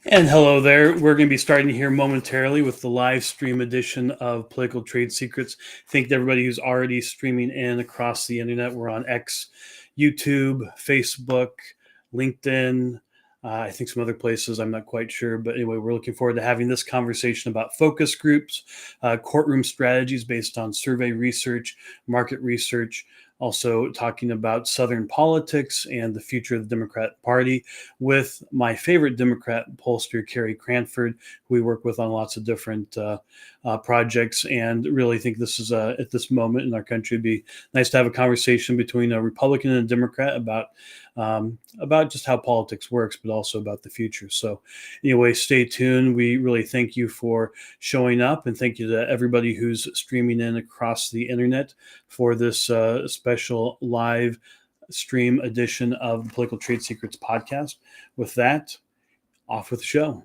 And hello there. We're going to be starting here momentarily with the live stream edition of Political Trade Secrets. Thank everybody who's already streaming in across the internet. We're on X, YouTube, Facebook, LinkedIn, I think some other places. I'm not quite sure. But anyway, we're looking forward to having this conversation about focus groups, courtroom strategies based on survey research, market research, also talking about Southern politics and the future of the Democrat Party with my favorite Democrat pollster, Carey Crantford, who we work with on lots of different projects, and really think this is at this moment in our country, it'd be nice to have a conversation between a Republican and a Democrat about just how politics works, but also about the future. So anyway, stay tuned. We really thank you for showing up, and thank you to everybody who's streaming in across the internet for this special live stream edition of the Political Trade Secrets podcast. With that, off with the show.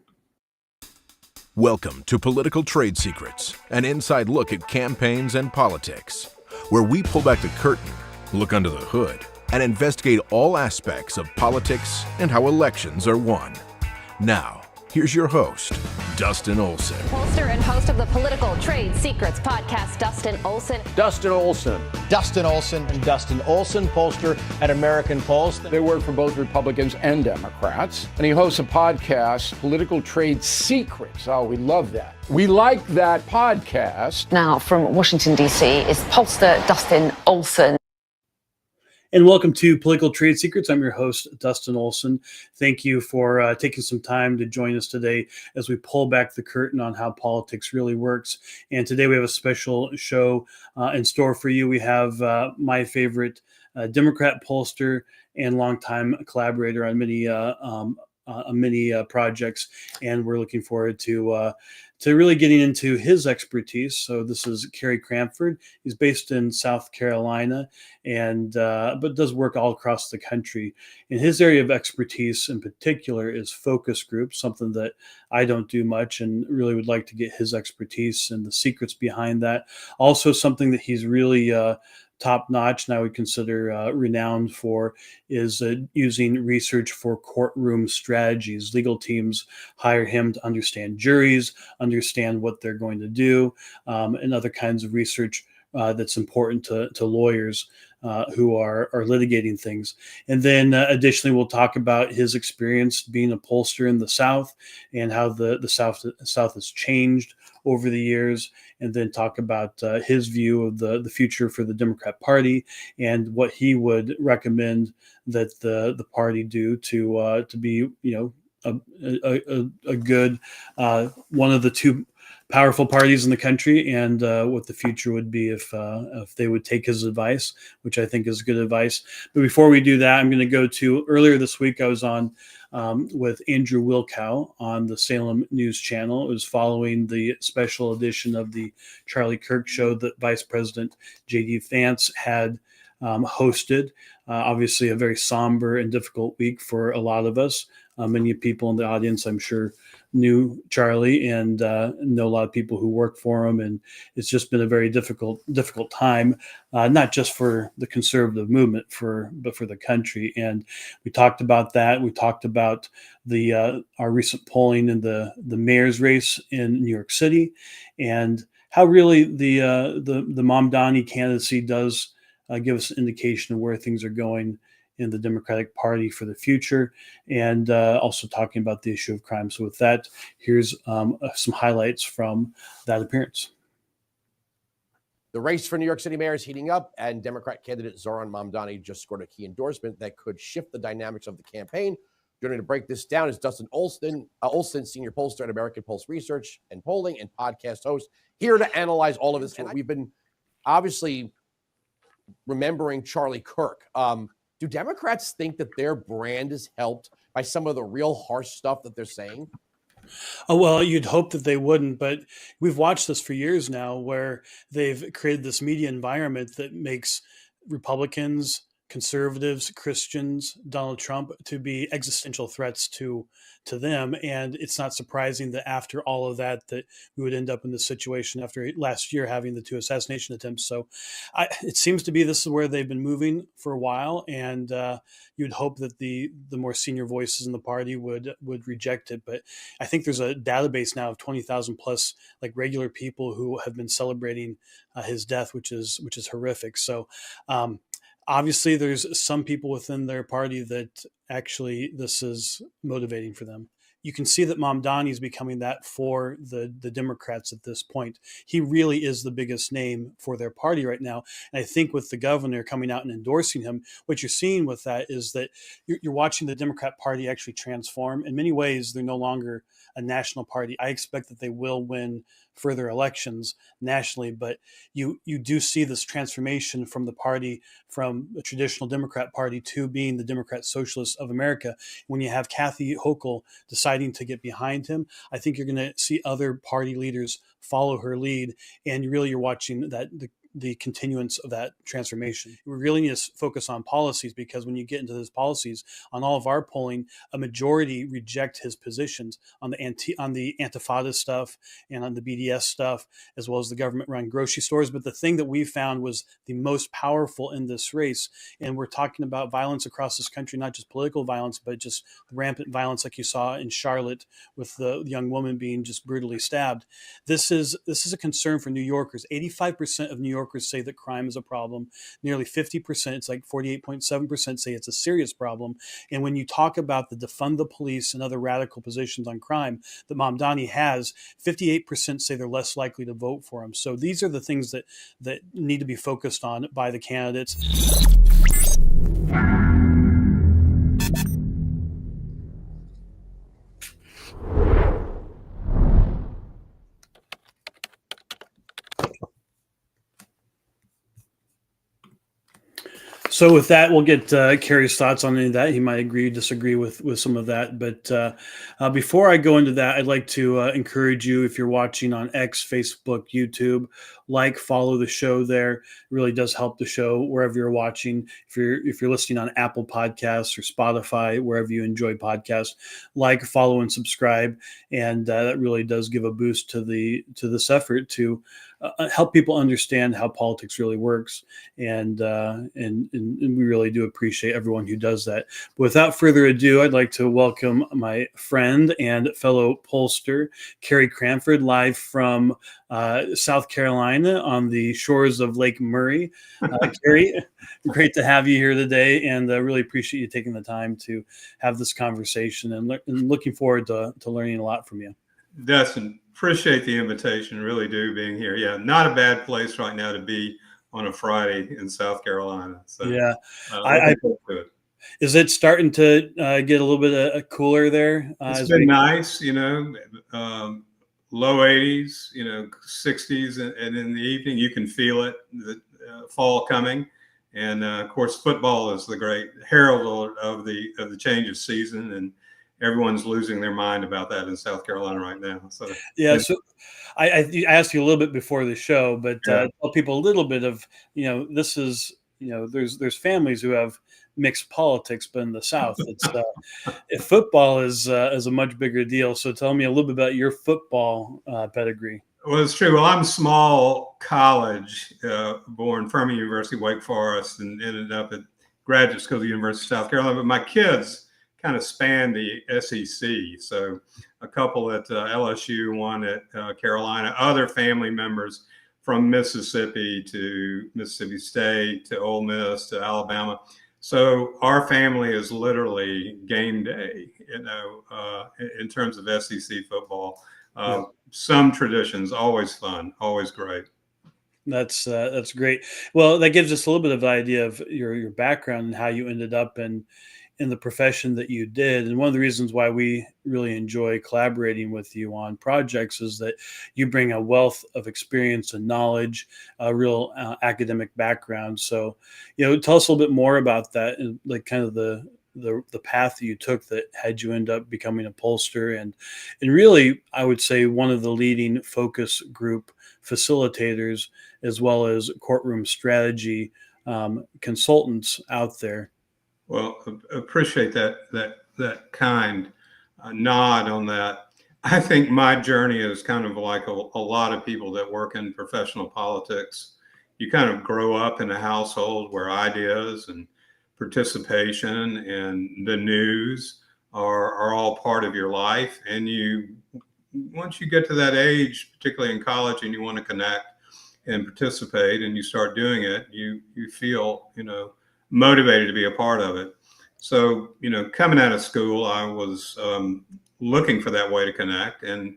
Welcome to Political Trade Secrets, an inside look at campaigns and politics, where we pull back the curtain, look under the hood, and investigate all aspects of politics and how elections are won. Now, here's your host, Dustin Olson. Pollster and host of the Political Trade Secrets podcast, Dustin Olson. Dustin Olson. Dustin Olson. And Dustin Olson, pollster at American Pulse. They work for both Republicans and Democrats. And he hosts a podcast, Political Trade Secrets. Oh, we love that. We like that podcast. Now, from Washington, D.C., is pollster Dustin Olson. And welcome to Political Trade Secrets. I'm your host, Dustin Olson. Thank you for taking some time to join us today as we pull back the curtain on how politics really works. And today we have a special show in store for you. We have my favorite Democrat pollster and longtime collaborator on many projects, and we're looking forward to really getting into his expertise. So this is Carey Crantford. He's based in South Carolina, and but does work all across the country. And his area of expertise in particular is focus groups, something that I don't do much, and really would like to get his expertise and the secrets behind that. Also, something that he's really top-notch, and I would consider renowned for, is using research for courtroom strategies. Legal teams hire him to understand juries, understand what they're going to do, and other kinds of research that's important to lawyers who are litigating things. And then additionally, we'll talk about his experience being a pollster in the South and how the South has changed over the years, and then talk about his view of the future for the Democrat Party and what he would recommend that the party do to be, a good one of the two powerful parties in the country, and what the future would be if they would take his advice, which I think is good advice. But before we do that, I'm going to go to earlier this week. I was on with Andrew Wilkow on the Salem News Channel. It was following the special edition of the Charlie Kirk show that Vice President J.D. Vance had hosted. Obviously, a very somber and difficult week for a lot of us. Many people in the audience, I'm sure, knew Charlie and know a lot of people who work for him, and it's just been a very difficult time, not just for the conservative movement, but for the country. And we talked about that. We talked about our recent polling in the mayor's race in New York City, and how really the Mamdani candidacy does give us an indication of where things are going in the Democratic Party for the future, and also talking about the issue of crime. So with that, here's some highlights from that appearance. The race for New York City mayor is heating up, and Democrat candidate Zohran Mamdani just scored a key endorsement that could shift the dynamics of the campaign. Joining to break this down is Dustin Olson, senior pollster at American Pulse Research and Polling and podcast host, here to analyze all of this. We've been obviously remembering Charlie Kirk. Do Democrats think that their brand is helped by some of the real harsh stuff that they're saying? Oh, well, you'd hope that they wouldn't, but we've watched this for years now, where they've created this media environment that makes Republicans, conservatives, Christians, Donald Trump to be existential threats to them. And it's not surprising that after all of that, that we would end up in this situation after last year having the 2 assassination attempts. So it seems to be this is where they've been moving for a while. And you'd hope that the more senior voices in the party would reject it. But I think there's a database now of 20,000 plus like regular people who have been celebrating his death, which is horrific. So obviously, there's some people within their party that actually this is motivating for them. You can see that Mamdani is becoming that for the Democrats at this point. He really is the biggest name for their party right now. And I think with the governor coming out and endorsing him, what you're seeing with that is that you're watching the Democrat Party actually transform. In many ways, they're no longer a national party. I expect that they will win further elections nationally, but you do see this transformation from the party, from a traditional Democrat party to being the Democrat Socialists of America. When you have Kathy Hochul deciding to get behind him, I think you're going to see other party leaders follow her lead, and really you're watching that the continuance of that transformation. We really need to focus on policies, because when you get into those policies, on all of our polling, a majority reject his positions on the Antifada stuff and on the BDS stuff, as well as the government-run grocery stores. But the thing that we found was the most powerful in this race, and we're talking about violence across this country, not just political violence, but just rampant violence like you saw in Charlotte with the young woman being just brutally stabbed. This is a concern for New Yorkers. 85% of New Yorkers say that crime is a problem. Nearly 50%, it's like 48.7%, say it's a serious problem. And when you talk about the defund the police and other radical positions on crime that Mamdani has, 58% say they're less likely to vote for him. So these are the things that need to be focused on by the candidates. So with that, we'll get Carey's thoughts on any of that. He might agree, disagree with some of that. But before I go into that, I'd like to encourage you, if you're watching on X, Facebook, YouTube, follow the show there. It really does help the show wherever you're watching. If you're listening on Apple Podcasts or Spotify, wherever you enjoy podcasts, follow, and subscribe. And that really does give a boost to this effort to help people understand how politics really works, and we really do appreciate everyone who does that. But without further ado, I'd like to welcome my friend and fellow pollster, Carey Crantford, live from South Carolina on the shores of Lake Murray. Carey, great to have you here today, and really appreciate you taking the time to have this conversation, and looking forward to learning a lot from you. Dustin, appreciate the invitation. Really do, being here. Yeah, not a bad place right now to be on a Friday in South Carolina. So yeah, is it starting to get a little bit cooler there? It's been nice, low 80s, 60s, and in the evening you can feel it, the fall coming. And of course, football is the great herald of the change of season, and everyone's losing their mind about that in South Carolina right now. So yeah, so I asked you a little bit before the show, but tell people a little bit of, this is, there's families who have mixed politics, but in the South, it's football is a much bigger deal. So tell me a little bit about your football pedigree. Well, it's true. Well, I'm small college, born Furman University, Wake Forest, and ended up at graduate school at the University of South Carolina. But my kids kind of span the SEC. So a couple at LSU, one at Carolina, other family members from Mississippi to Mississippi State to Ole Miss to Alabama. So our family is literally game day, in terms of SEC football. Some traditions, always fun, always great. That's great. Well, that gives us a little bit of an idea of your background and how you ended up in the profession that you did. And one of the reasons why we really enjoy collaborating with you on projects is that you bring a wealth of experience and knowledge, a real academic background. So, tell us a little bit more about that, and kind of the path that you took that had you end up becoming a pollster, and really, I would say, one of the leading focus group facilitators, as well as Courtroom Strategy consultants out there. Well, appreciate that kind nod on that. I think my journey is kind of like a lot of people that work in professional politics. You kind of grow up in a household where ideas and participation and the news are all part of your life. And once you get to that age, particularly in college, and you want to connect and participate and you start doing it, you feel, motivated to be a part of it. So, coming out of school, I was looking for that way to connect. And,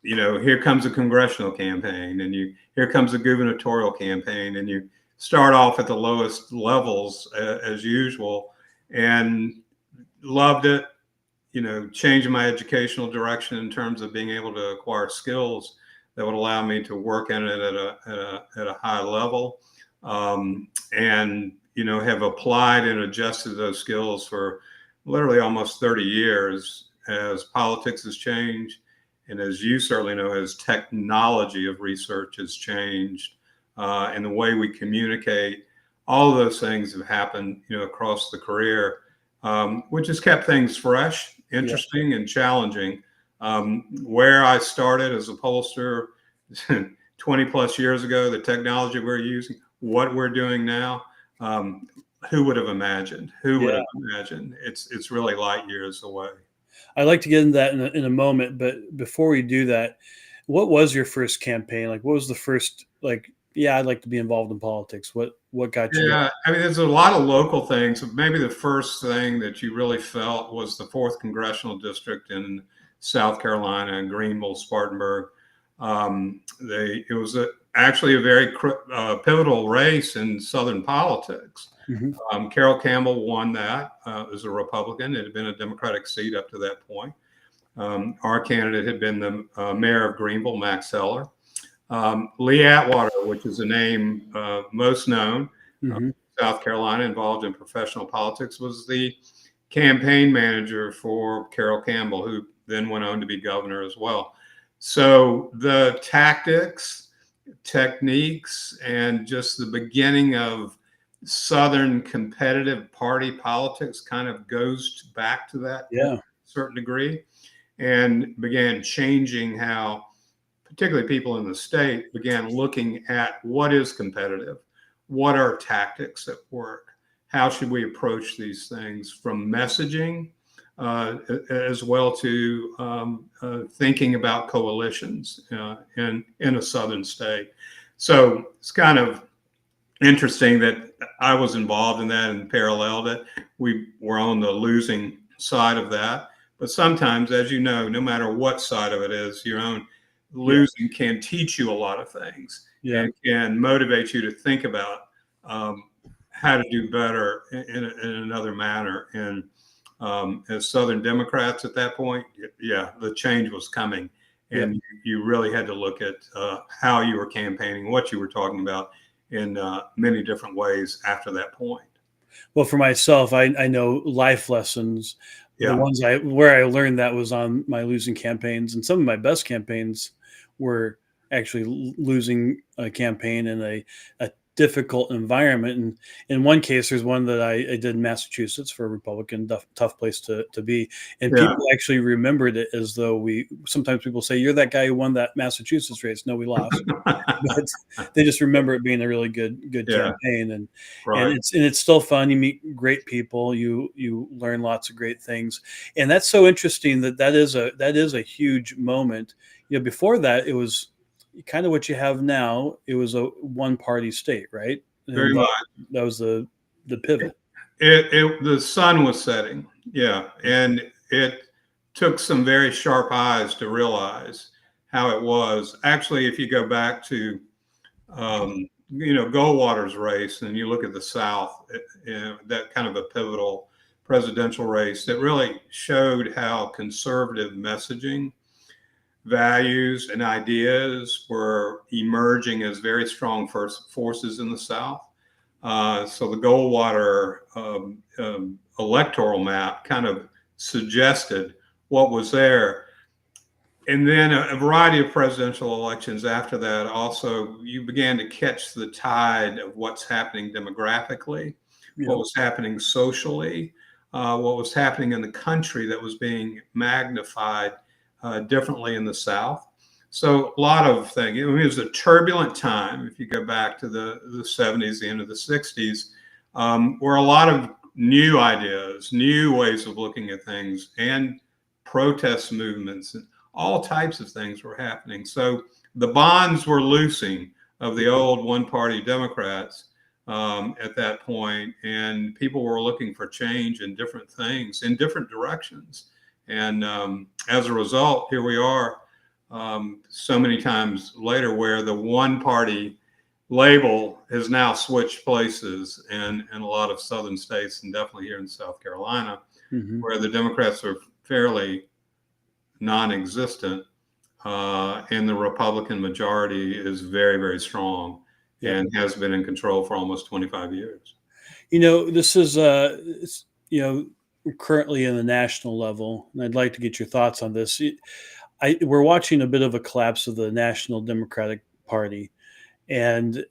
here comes a congressional campaign, and here comes a gubernatorial campaign, and you start off at the lowest levels as usual, and loved it, changing my educational direction in terms of being able to acquire skills that would allow me to work in it at a high level. And, have applied and adjusted those skills for literally almost 30 years as politics has changed. And as you certainly know, as technology of research has changed, and the way we communicate, all of those things have happened, across the career, which has kept things fresh, interesting, and challenging. Where I started as a pollster 20 plus years ago, the technology we're using, what we're doing now, who would have imagined? Who would have imagined? It's really light years away. I'd like to get into that in a moment, but before we do that, what was your first campaign? Like, what was the first, I'd like to be involved in politics. What got you? Yeah, I mean, there's a lot of local things. Maybe the first thing that you really felt was the 4th Congressional District in South Carolina, Greenville, Spartanburg. It was actually a very pivotal race in Southern politics. Mm-hmm. Carol Campbell won that as a Republican. It had been a Democratic seat up to that point. Our candidate had been the mayor of Greenville, Max Heller. Lee Atwater, which is the name most known, South Carolina, involved in professional politics, was the campaign manager for Carol Campbell, who then went on to be governor as well. So the tactics, techniques, and just the beginning of Southern competitive party politics kind of goes back to that to a certain degree, and began changing how particularly people in the state began looking at what is competitive, what are tactics that work, how should we approach these things, from messaging as well to thinking about coalitions in a southern state. So it's kind of interesting that I was involved in that and paralleled it. We were on the losing side of that. But sometimes, as you know, no matter what side of it is, your own losing can teach you a lot of things and can motivate you to think about how to do better in another manner. And as Southern Democrats at that point, the change was coming. And you really had to look at how you were campaigning, what you were talking about in many different ways after that point. Well, for myself, I know life lessons. The ones where I learned that was on my losing campaigns, and some of my best campaigns were actually losing a campaign in a difficult environment. And in one case, there's one that I did in Massachusetts for a Republican, tough place to be. And people actually remembered it as though sometimes people say, you're that guy who won that Massachusetts race. No, we lost. But they just remember it being a really good campaign. And it's still fun. You meet great people. You learn lots of great things. And that's so interesting that is a huge moment. Before that, it was kind of what you have now. It was a one-party state, right? Very much. That was the pivot. The sun was setting, and it took some very sharp eyes to realize how it was. Actually, if you go back to, Goldwater's race, and you look at the South, that kind of a pivotal presidential race that really showed how conservative messaging, values, and ideas were emerging as very strong forces in the South. So the Goldwater electoral map kind of suggested what was there. And then a variety of presidential elections after that. Also, you began to catch the tide of what's happening demographically, what was happening socially, what was happening in the country that was being magnified differently in the South. So a lot of things. I mean, it was a turbulent time. If you go back to the 70s, the end of the 60s, where a lot of new ideas, new ways of looking at things, and protest movements and all types of things were happening. So the bonds were loosing of the old one-party Democrats at that point, and people were looking for change in different things, in different directions. And as a result, here we are so many times later, where the one-party label has now switched places in a lot of southern states, and definitely here in South Carolina, where the Democrats are fairly non-existent, and the Republican majority is very, very strong and has been in control for almost 25 years. This is, currently in the national level, and I'd like to get your thoughts on this. We're watching a bit of a collapse of the National Democratic Party, and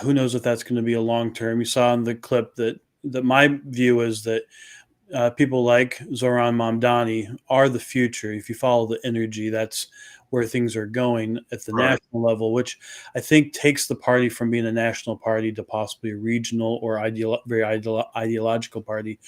who knows if that's going to be a long term. You saw in the clip that my view is that people like Zoran Mamdani are the future. If you follow the energy, that's where things are going at the national level, which I think takes the party from being a national party to possibly a regional or very ideological party.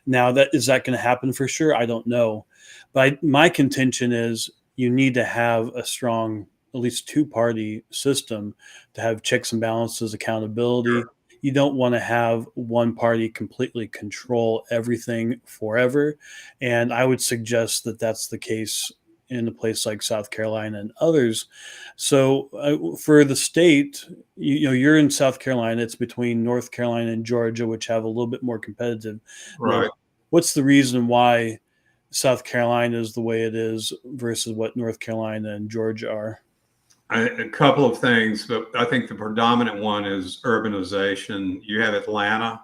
Now, is that going to happen for sure? I don't know. But my contention is you need to have a strong, at least two-party system to have checks and balances, accountability. You don't want to have one party completely control everything forever. And I would suggest that that's the case in a place like South Carolina and others. So for the state, you're in South Carolina. It's between North Carolina and Georgia, which have a little bit more competitive. Right. What's the reason why South Carolina is the way it is versus what North Carolina and Georgia are? A couple of things, but I think the predominant one is urbanization. You have Atlanta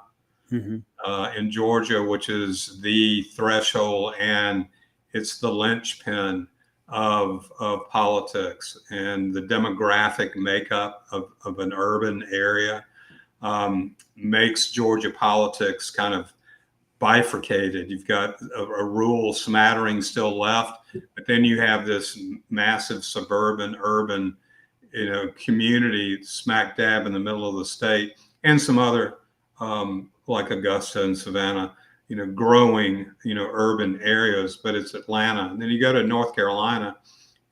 in Georgia, which is the threshold, and it's the linchpin of politics, and the demographic makeup of an urban area makes Georgia politics kind of bifurcated. You've got a rural smattering still left, but then you have this massive suburban urban community smack dab in the middle of the state, and some other like Augusta and Savannah growing urban areas. But it's Atlanta, and then you go to North Carolina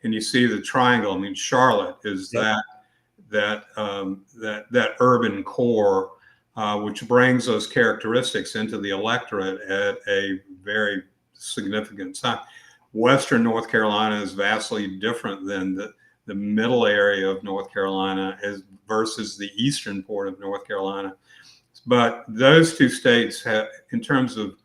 and you see the triangle. I mean, Charlotte is that urban core, which brings those characteristics into the electorate at a very significant time. Western North Carolina is vastly different than the middle area of North Carolina versus the eastern part of North Carolina. But those two states have, in terms of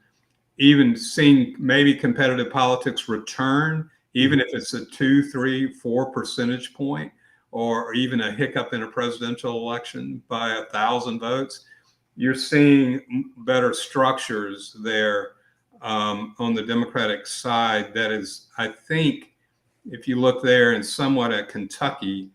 even seeing maybe competitive politics return, even if it's a 2, 3, 4 percentage point, or even a hiccup in a presidential election by 1,000 votes, you're seeing better structures there on the Democratic side. That is, I think, if you look there and somewhat at Kentucky,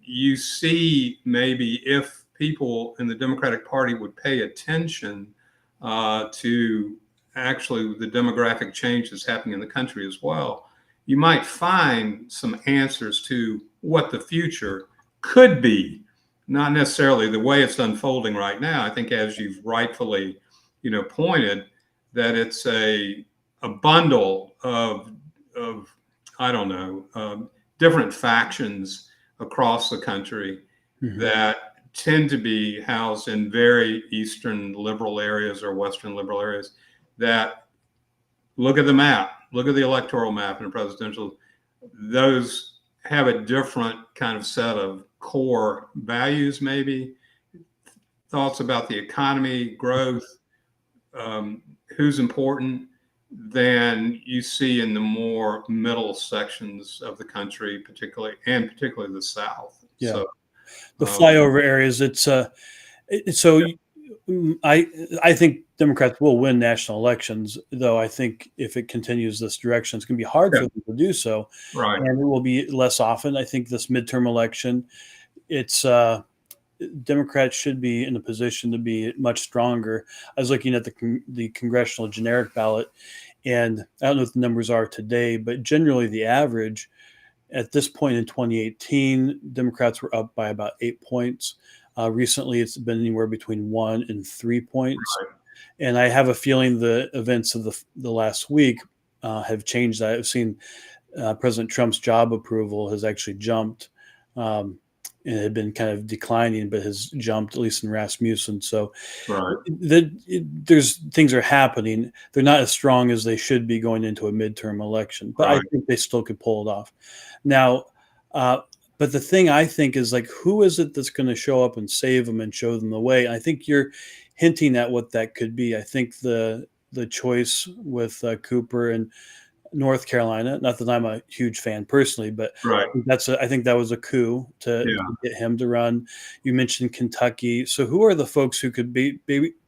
you see maybe if people in the Democratic Party would pay attention to actually the demographic change that's happening in the country as well, you might find some answers to what the future could be. Not necessarily the way it's unfolding right now. I think, as you've rightfully, pointed, that it's a bundle of I don't know, different factions across the country that tend to be housed in very Eastern liberal areas or Western liberal areas that look at the map, look at the electoral map in a presidential, those have a different kind of set of core values, maybe thoughts about the economy, growth, who's important, than you see in the more middle sections of the country, particularly the South. Yeah. So, the flyover areas. It's so I think Democrats will win national elections, though I think if it continues this direction, it's going to be hard Yeah. for them to do so, Right. and it will be less often. I think this midterm election, it's Democrats should be in a position to be much stronger. I was looking at the congressional generic ballot, and I don't know what the numbers are today, but generally the average at this point in 2018, Democrats were up by about 8 points. Recently, it's been anywhere between 1 and 3 points. Right. And I have a feeling the events of the last week have changed that. I've seen President Trump's job approval has actually jumped. And had been kind of declining, but has jumped, at least in Rasmussen. So Right. there's things are happening. They're not as strong as they should be going into a midterm election, but I Right. think they still could pull it off. Now, but the thing I think is like, who is it that's going to show up and save them and show them the way? I think you're hinting at what that could be. I think the choice with Cooper and North Carolina, not that I'm a huge fan personally, but Right. I think that was a coup to Yeah. get him to run. You mentioned Kentucky. So who are the folks who could be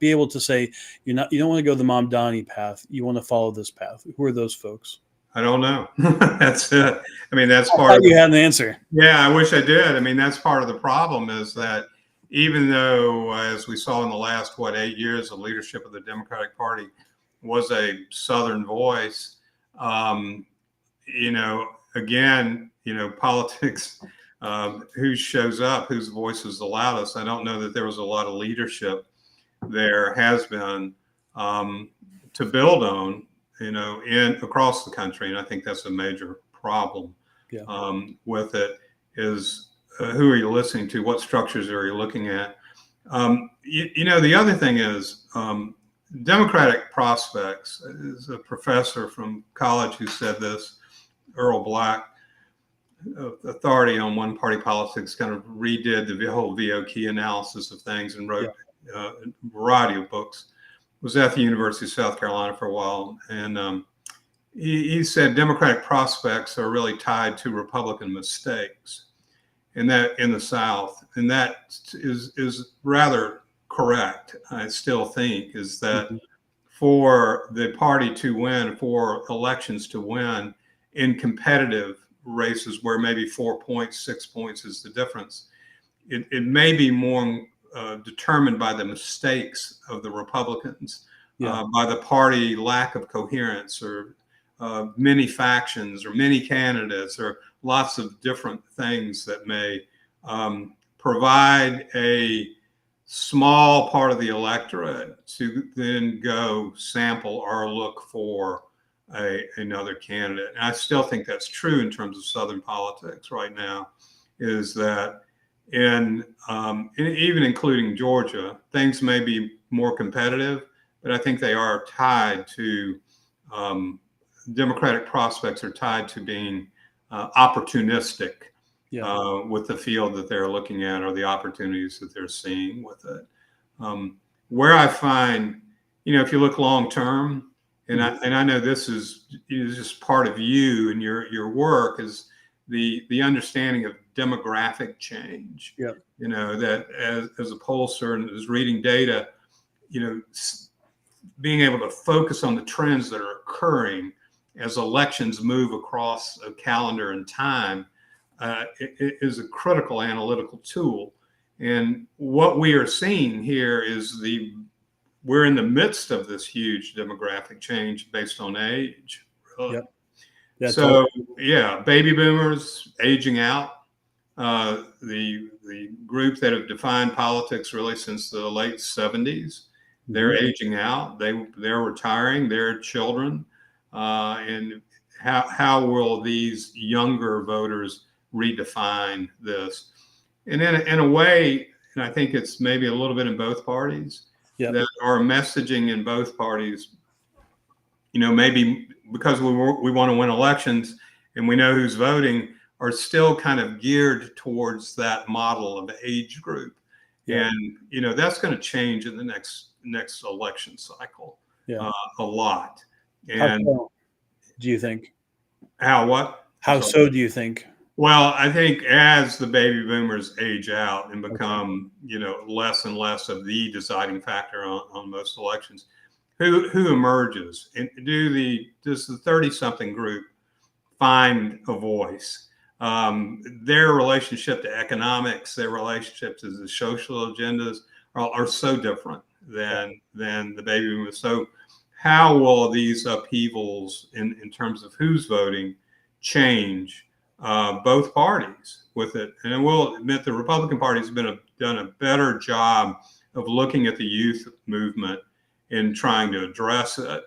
able to say, you don't want to go the Mamdani path, you want to follow this path? Who are those folks? I don't know. That's it. I mean, that's I part thought of you had an answer. Yeah, I wish I did. I mean, that's part of the problem is that even though, as we saw in the last, 8 years, the leadership of the Democratic Party was a Southern voice, again, politics, who shows up, whose voice is the loudest. I don't know that there was a lot of leadership there has been to build on, across the country. And I think that's a major problem with it is who are you listening to? What structures are you looking at? The other thing is Democratic prospects. Is a professor from college who said this, Earl Black, authority on one-party politics, kind of redid the whole VOK analysis of things and wrote a variety of books. Was at the University of South Carolina for a while, and he said Democratic prospects are really tied to Republican mistakes, in the South, and that is rather correct. I still think is that for the party to win, for elections to win in competitive races where maybe 4 points, 6 points is the difference, it may be more determined by the mistakes of the Republicans, by the party lack of coherence, or many factions, or many candidates, or lots of different things that may provide a small part of the electorate to then go sample or look for another candidate. And I still think that's true in terms of Southern politics right now, is that even including Georgia, things may be more competitive, but I think they are tied to Democratic prospects are tied to being opportunistic with the field that they're looking at, or the opportunities that they're seeing with it. Where I find, if you look long term, and I know this is just part of you and your work, is the understanding of demographic change. That as a pollster and as reading data, being able to focus on the trends that are occurring as elections move across a calendar and time, it is a critical analytical tool. And what we are seeing here is we're in the midst of this huge demographic change based on age. Really. So baby boomers aging out, the group that have defined politics really since the late 70s, they're aging out. They're retiring. Their children, and how will these younger voters redefine this? And in a way, and I think it's maybe a little bit in both parties, that our messaging in both parties, maybe because we want to win elections and we know who's voting, are still kind of geared towards that model of age group. And that's going to change in the next election cycle a lot. And how so, do you think? How what? How so do you think? Well, I think as the baby boomers age out and become, less and less of the deciding factor on most elections, who emerges, and does the 30-something group find a voice? Their relationship to economics, their relationship to the social agendas are so different than the baby boomers. So how will these upheavals in terms of who's voting change both parties with it? And I will admit the Republican Party has done a better job of looking at the youth movement in trying to address it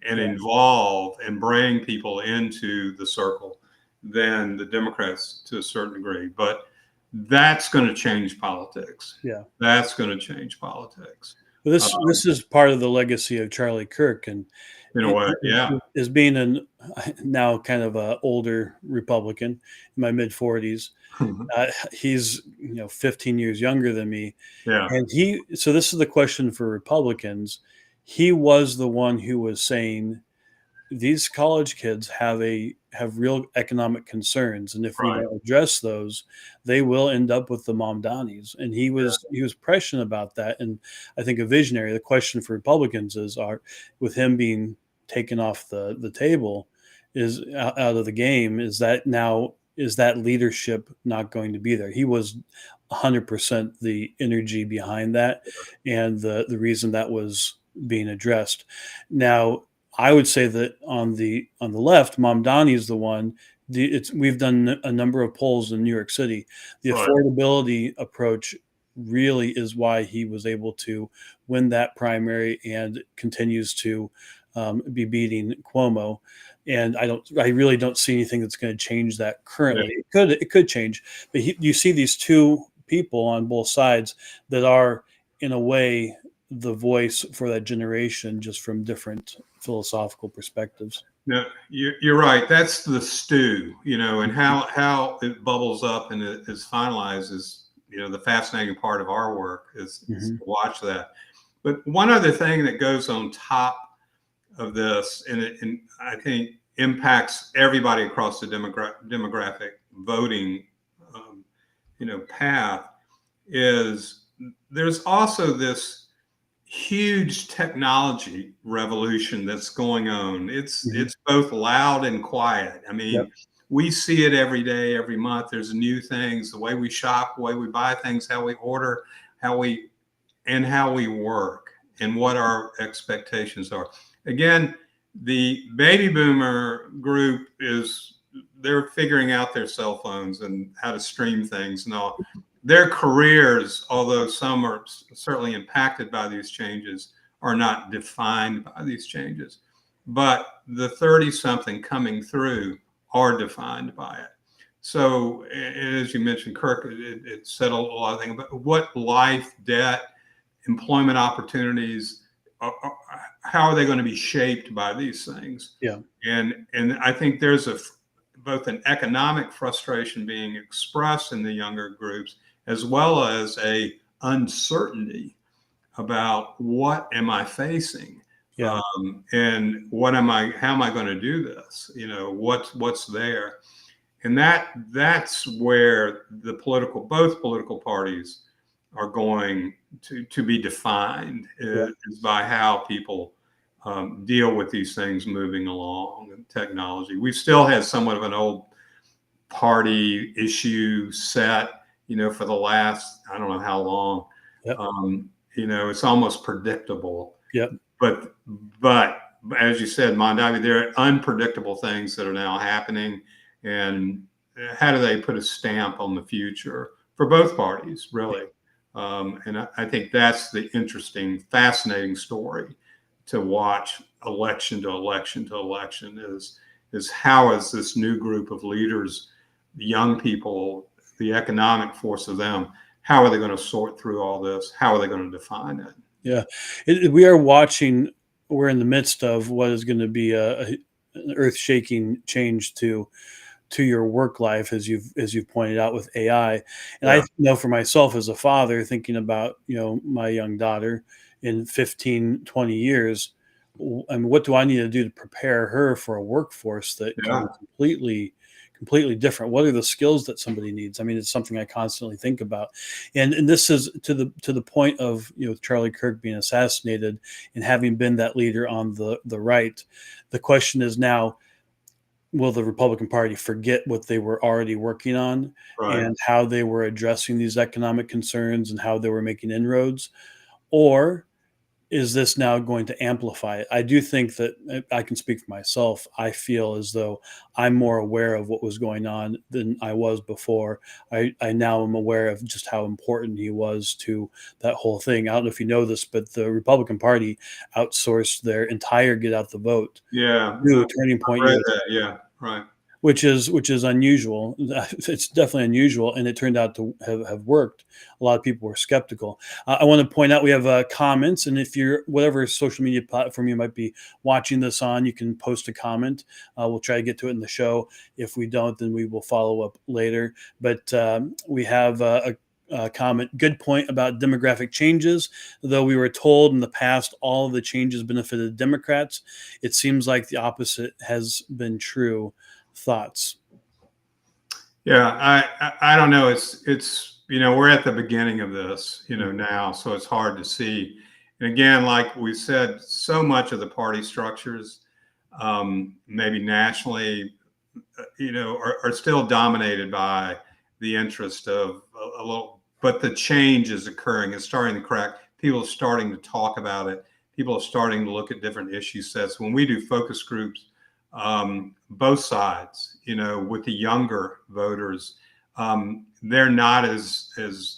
and involve and bring people into the circle than the Democrats to a certain degree. But that's going to change politics. Yeah. That's going to change politics. This is part of the legacy of Charlie Kirk, and in a way, yeah, as being now kind of a older Republican in my mid 40s. He's 15 years younger than me, and so this is the question for Republicans. He was the one who was saying these college kids have real economic concerns, and if we don't address those, they will end up with the Mamdanis. And he was prescient about that, and I think a visionary. The question for Republicans with him being taken off the table, is out of the game, is that leadership not going to be there? He was 100% the energy behind that, and the reason that was being addressed. Now, I would say that on the left, Mamdani is the one. We've done a number of polls in New York City. The affordability approach really is why he was able to win that primary and continues to be beating Cuomo. And I really don't see anything that's going to change that currently. It could change, but you see these two people on both sides that are, in a way, the voice for that generation, just from different philosophical perspectives. No, you're right. That's the stew, and how it bubbles up and it is finalized is, the fascinating part of our work is to watch that. But one other thing that goes on top of this, and I think impacts everybody across the demographic voting, path, is there's also this huge technology revolution that's going on. It's both loud and quiet. I mean, we see it every day, every month. There's new things, the way we shop, the way we buy things, how we order, how we work, and what our expectations are. Again, the baby boomer group they're figuring out their cell phones and how to stream things and all. Their careers, although some are certainly impacted by these changes, are not defined by these changes. But the 30-something coming through are defined by it. So, as you mentioned, Kirk, it said a lot of things about what life, debt, employment opportunities, how are they going to be shaped by these things? Yeah. And I think there's both an economic frustration being expressed in the younger groups, as well as a uncertainty about what am I facing, and how am I going to do this? What's there, and that's where both political parties are going to be defined is by how people deal with these things moving along in technology. We've still had somewhat of an old party issue set, for the last, I don't know how long. It's almost predictable. But as you said, Mondavi, there are unpredictable things that are now happening. And how do they put a stamp on the future for both parties, really? And I think that's the interesting, fascinating story to watch election to election to election is how is this new group of leaders, the young people, the economic force of them, how are they going to sort through all this? How are they going to define it? Yeah, we're in the midst of what is going to be an earth-shaking change to your work life, as you've pointed out with AI. And I know for myself as a father, thinking about, my young daughter in 15, 20 years, and what do I need to do to prepare her for a workforce that can completely completely different. What are the skills that somebody needs? I mean, it's something I constantly think about. And this is to the point of, Charlie Kirk being assassinated and having been that leader on the right. The question is now, will the Republican Party forget what they were already working on Right. and how they were addressing these economic concerns and how they were making inroads? Or is this now going to amplify it? I do think that I can speak for myself. I feel as though I'm more aware of what was going on than I was before. I now am aware of just how important he was to that whole thing. I don't know if you know this, but the Republican Party outsourced their entire get out the vote Yeah. to Turning Point I read USA, that. Yeah. Right. which is unusual. It's definitely unusual, and it turned out to have worked. A lot of people were skeptical. I want to point out we have comments, and if you're whatever social media platform you might be watching this on, you can post a comment. We'll try to get to it in the show. If we don't, then we will follow up later. But we have a comment. Good point about demographic changes. Though we were told in the past all of the changes benefited Democrats, it seems like the opposite has been true. Thoughts? Yeah, I don't know. It's we're at the beginning of this now, so it's hard to see. And again, like we said, so much of the party structures, maybe nationally, are still dominated by the interest of a little. But the change is occurring. It's starting to crack. People are starting to talk about it. People are starting to look at different issue sets. When we do focus groups, both sides, with the younger voters, they're not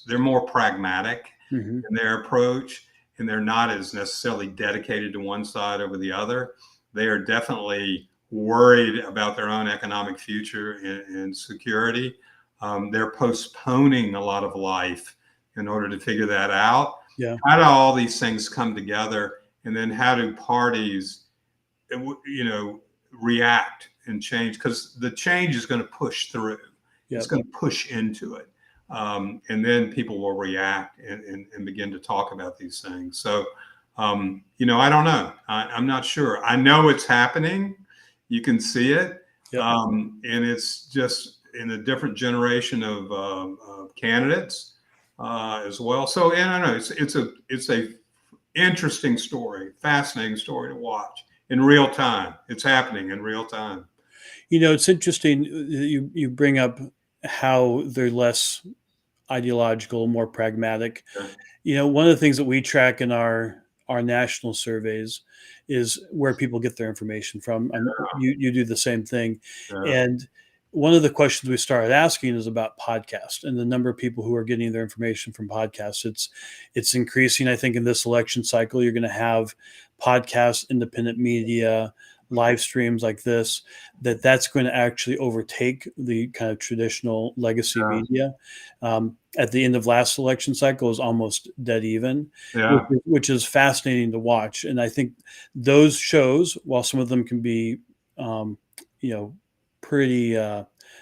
they're more pragmatic in their approach, and they're not as necessarily dedicated to one side over the other. They are definitely worried about their own economic future and security. They're postponing a lot of life in order to figure that out. Yeah. How do all these things come together? And then how do parties, react and change? Because the change is going to push through. Yep. It's going to push into it. And then people will react and begin to talk about these things. So, I don't know. I'm not sure. I know it's happening. You can see it. Yep. And it's just in a different generation of candidates as well. So, and I know it's a interesting story, fascinating story to watch in real time. It's happening in real time. It's interesting you bring up how they're less ideological, more pragmatic. Yeah. One of the things that we track in our national surveys is where people get their information from. You do the same thing. Yeah. And one of the questions we started asking is about podcasts and the number of people who are getting their information from podcasts. It's increasing. I think in this election cycle, you're going to have podcasts, independent media, live streams like this, that's going to actually overtake the kind of traditional legacy media. At the end of last election cycle, is almost dead even, which is fascinating to watch. And I think those shows, while some of them can be, pretty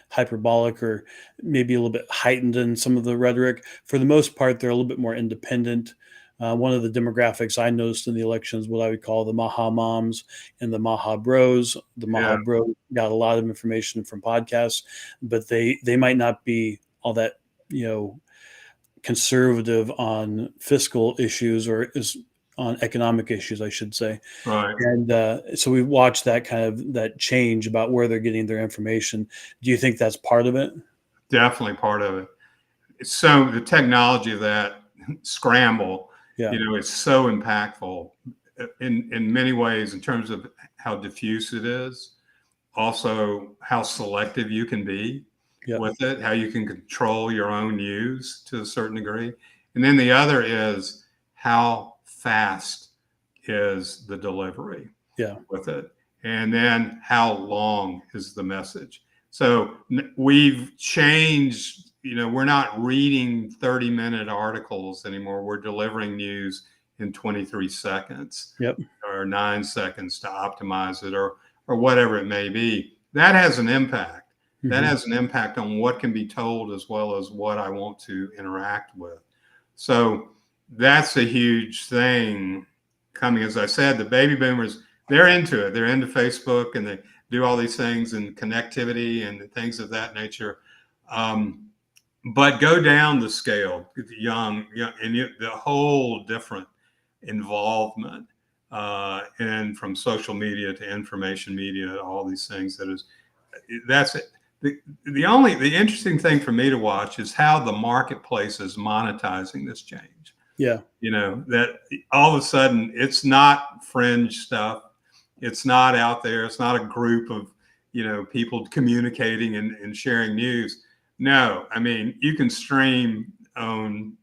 hyperbolic or maybe a little bit heightened in some of the rhetoric, for the most part, they're a little bit more independent. One of the demographics I noticed in the elections, what I would call the Maha Moms and the Maha Bros. The Maha Bros got a lot of information from podcasts, but they might not be all that, conservative on fiscal issues or on economic issues, I should say. Right. And so we watched that kind of that change about where they're getting their information. Do you think that's part of it? Definitely part of it. So the technology of that scramble, it's so impactful in many ways in terms of how diffuse it is, also how selective you can be with it, how you can control your own news to a certain degree. And then the other is how fast is the delivery with it. And then how long is the message. So we've changed, we're not reading 30-minute articles anymore. We're delivering news in 23 seconds or 9 seconds to optimize it or whatever it may be. That has an impact. That has an impact on what can be told as well as what I want to interact with. So that's a huge thing coming. As I said, the baby boomers, they're into it. They're into Facebook and do all these things and connectivity and things of that nature. But go down the scale, young, and the whole different involvement, and from social media to information media, all these things. That's it. The interesting thing for me to watch is how the marketplace is monetizing this change. Yeah. That all of a sudden it's not fringe stuff. It's not out there. It's not a group of, people communicating and sharing news. No, I mean, you can stream on,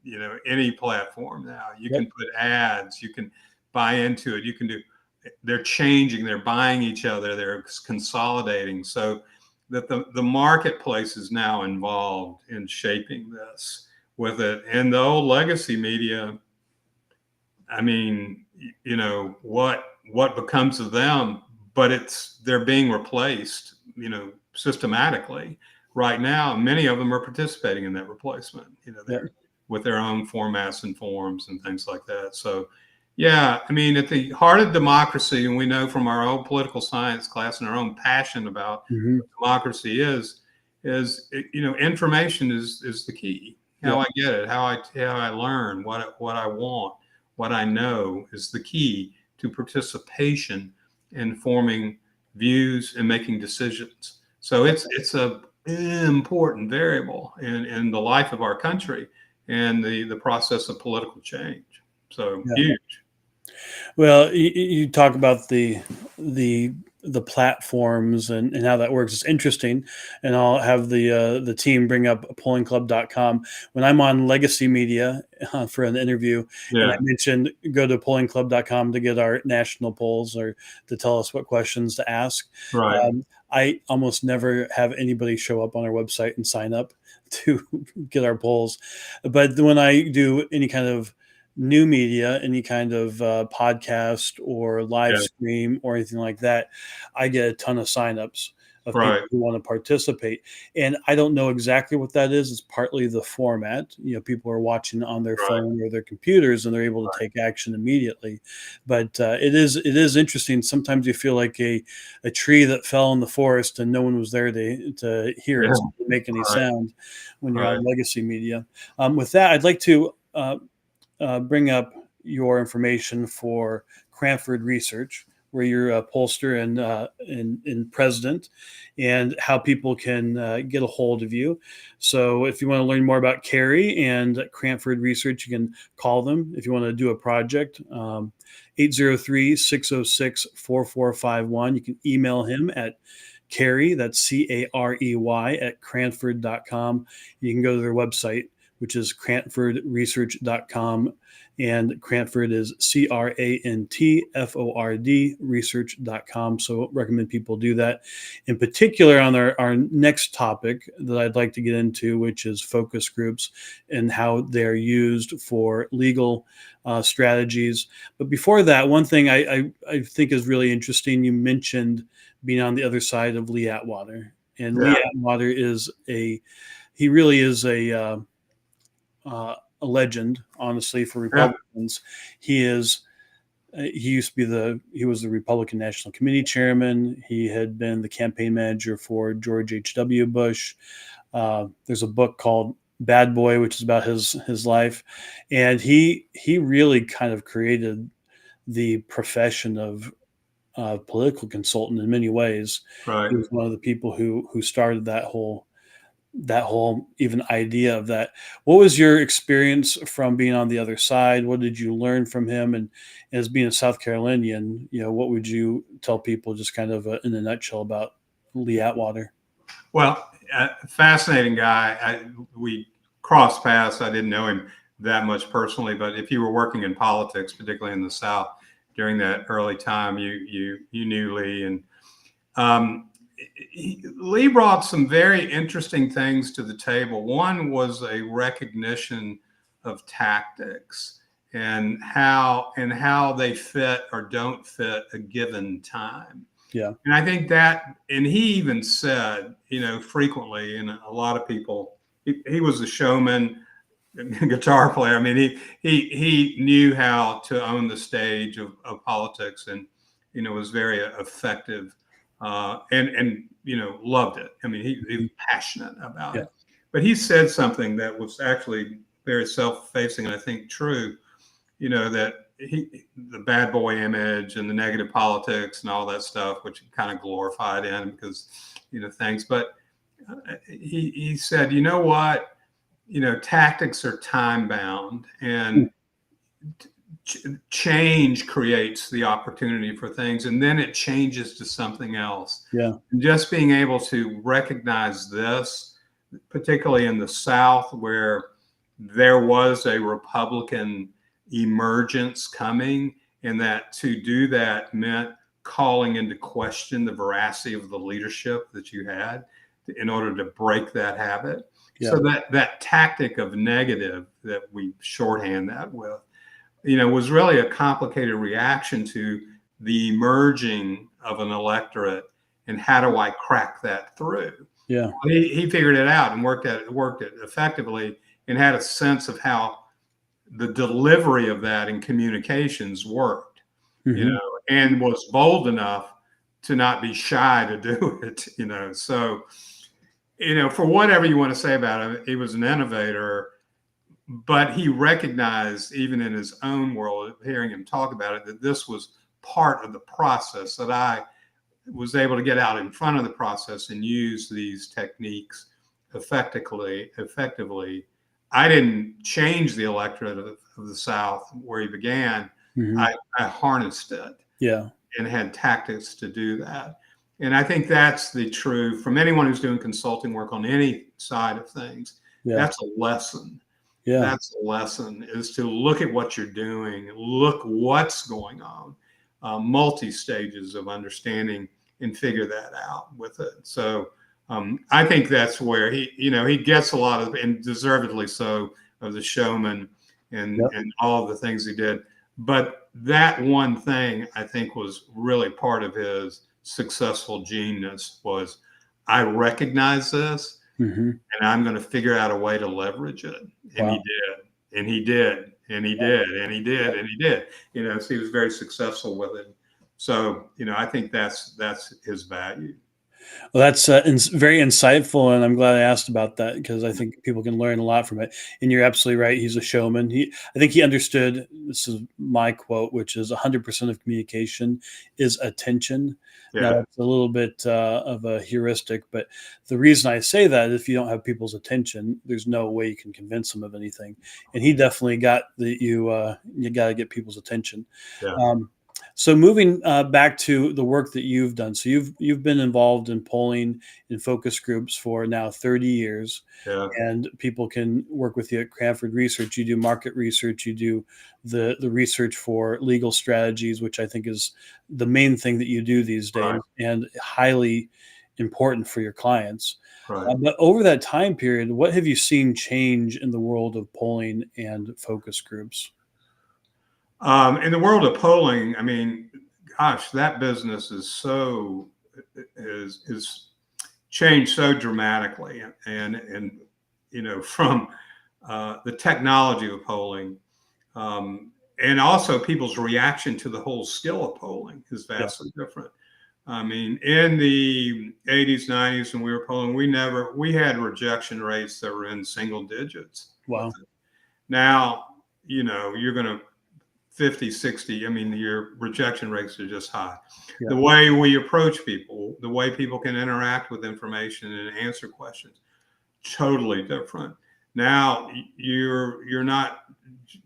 any platform now. You can put ads, you can buy into it. They're changing, they're buying each other, they're consolidating. So that the marketplace is now involved in shaping this with it. And the old legacy media, I mean, what becomes of them, but they're being replaced, systematically right now. Many of them are participating in that replacement, with their own formats and forms and things like that. So, yeah, I mean, at the heart of democracy, and we know from our own political science class and our own passion about what democracy is information is the key. How I get it, how I learn, what I want, what I know is the key to participation in forming views and making decisions. So it's a important variable in the life of our country and the process of political change. So huge. Well, you talk about the platforms and how that works. It's interesting, and I'll have the team bring up pollingclub.com. When I'm on legacy media for an interview, and I mentioned go to pollingclub.com to get our national polls or to tell us what questions to ask. Right. I almost never have anybody show up on our website and sign up to get our polls. But when I do any kind of new media, any kind of podcast or live stream or anything like that, I get a ton of signups of people who want to participate. And I don't know exactly what that is. It's partly the format. People are watching on their phone or their computers and they're able to take action immediately. But it is interesting. Sometimes you feel like a tree that fell in the forest and no one was there to hear it, to make any sound when you're on legacy media. With that, I'd like to bring up your information for Crantford Research, where you're a pollster and president, and how people can get a hold of you. So if you want to learn more about Carey and Crantford Research, you can call them if you want to do a project, 803-606-4451. You can email him at Carey, that's Carey, at Crantford.com. You can go to their website, which is CrantfordResearch.com. And Crantford is CRANTFORD research.com. So recommend people do that. In particular, on our next topic that I'd like to get into, which is focus groups and how they're used for legal strategies. But before that, one thing I think is really interesting, you mentioned being on the other side of Lee Atwater. And Lee Atwater he really is a legend, honestly, for Republicans. He was the Republican National Committee chairman. He had been the campaign manager for George H.W. Bush. There's a book called Bad Boy, which is about his life. And he really kind of created the profession of political consultant in many ways. He was one of the people who started that whole even idea of that. What was your experience from being on the other side? What did you learn from him? And as being a South Carolinian, what would you tell people just kind of in a nutshell about Lee Atwater? Well, fascinating guy. We crossed paths. I didn't know him that much personally, but if you were working in politics, particularly in the South during that early time, you knew Lee. And Lee brought some very interesting things to the table. One was a recognition of tactics and how they fit or don't fit a given time. Yeah. And I think that, and he even said, frequently, and a lot of people, he was a showman, guitar player. I mean, he knew how to own the stage of politics and, was very effective and loved it. I mean, he was passionate about it. But he said something that was actually very self-effacing and I think true. That the bad boy image and the negative politics and all that stuff, which he kind of glorified in because things. But he said, you know what, tactics are time bound and change creates the opportunity for things, and then it changes to something else. And just being able to recognize this, particularly in the South, where there was a Republican emergence coming, and that to do that meant calling into question the veracity of the leadership that you had in order to break that habit. So that tactic of negative that we shorthand that with, was really a complicated reaction to the emerging of an electorate and how do I crack that through? He figured it out and worked it effectively and had a sense of how the delivery of that in communications worked, and was bold enough to not be shy to do it, So, for whatever you want to say about him, he was an innovator, but he recognized, even in his own world, hearing him talk about it, that this was part of the process, that I was able to get out in front of the process and use these techniques effectively. I didn't change the electorate of the South where he began. I harnessed it and had tactics to do that. And I think that's the true, from anyone who's doing consulting work on any side of things, that's a lesson. That's a lesson, is to look at what you're doing, look what's going on, multi-stages of understanding and figure that out with it. So I think that's where he gets a lot of, and deservedly so, of the showman and all of the things he did. But that one thing I think was really part of his successful genius was, I recognize this and I'm going to figure out a way to leverage it. And he did, and he did, and he did, and he did, and he did. So he was very successful with it. So, I think that's his value. Well, that's very insightful, and I'm glad I asked about that because I think people can learn a lot from it. And you're absolutely right; he's a showman. I think he understood. This is my quote, which is 100% of communication is attention. Now, that's a little bit of a heuristic, but the reason I say that is if you don't have people's attention, there's no way you can convince them of anything. And he definitely got that you got to get people's attention. So moving back to the work that you've done. So you've been involved in polling in focus groups for now 30 years. And people can work with you at Crantford Research. You do market research. You do the research for legal strategies, which I think is the main thing that you do these days and highly important for your clients. But over that time period, what have you seen change in the world of polling and focus groups? In the world of polling, I mean, gosh, that business is changed so dramatically, and from the technology of polling, and also people's reaction to the whole skill of polling is vastly different. I mean, in the 80s, 90s, when we were polling, we had rejection rates that were in single digits. Now, you're going to 50, 60, I mean, your rejection rates are just high. The way we approach people, the way people can interact with information and answer questions, totally different. Now, you're not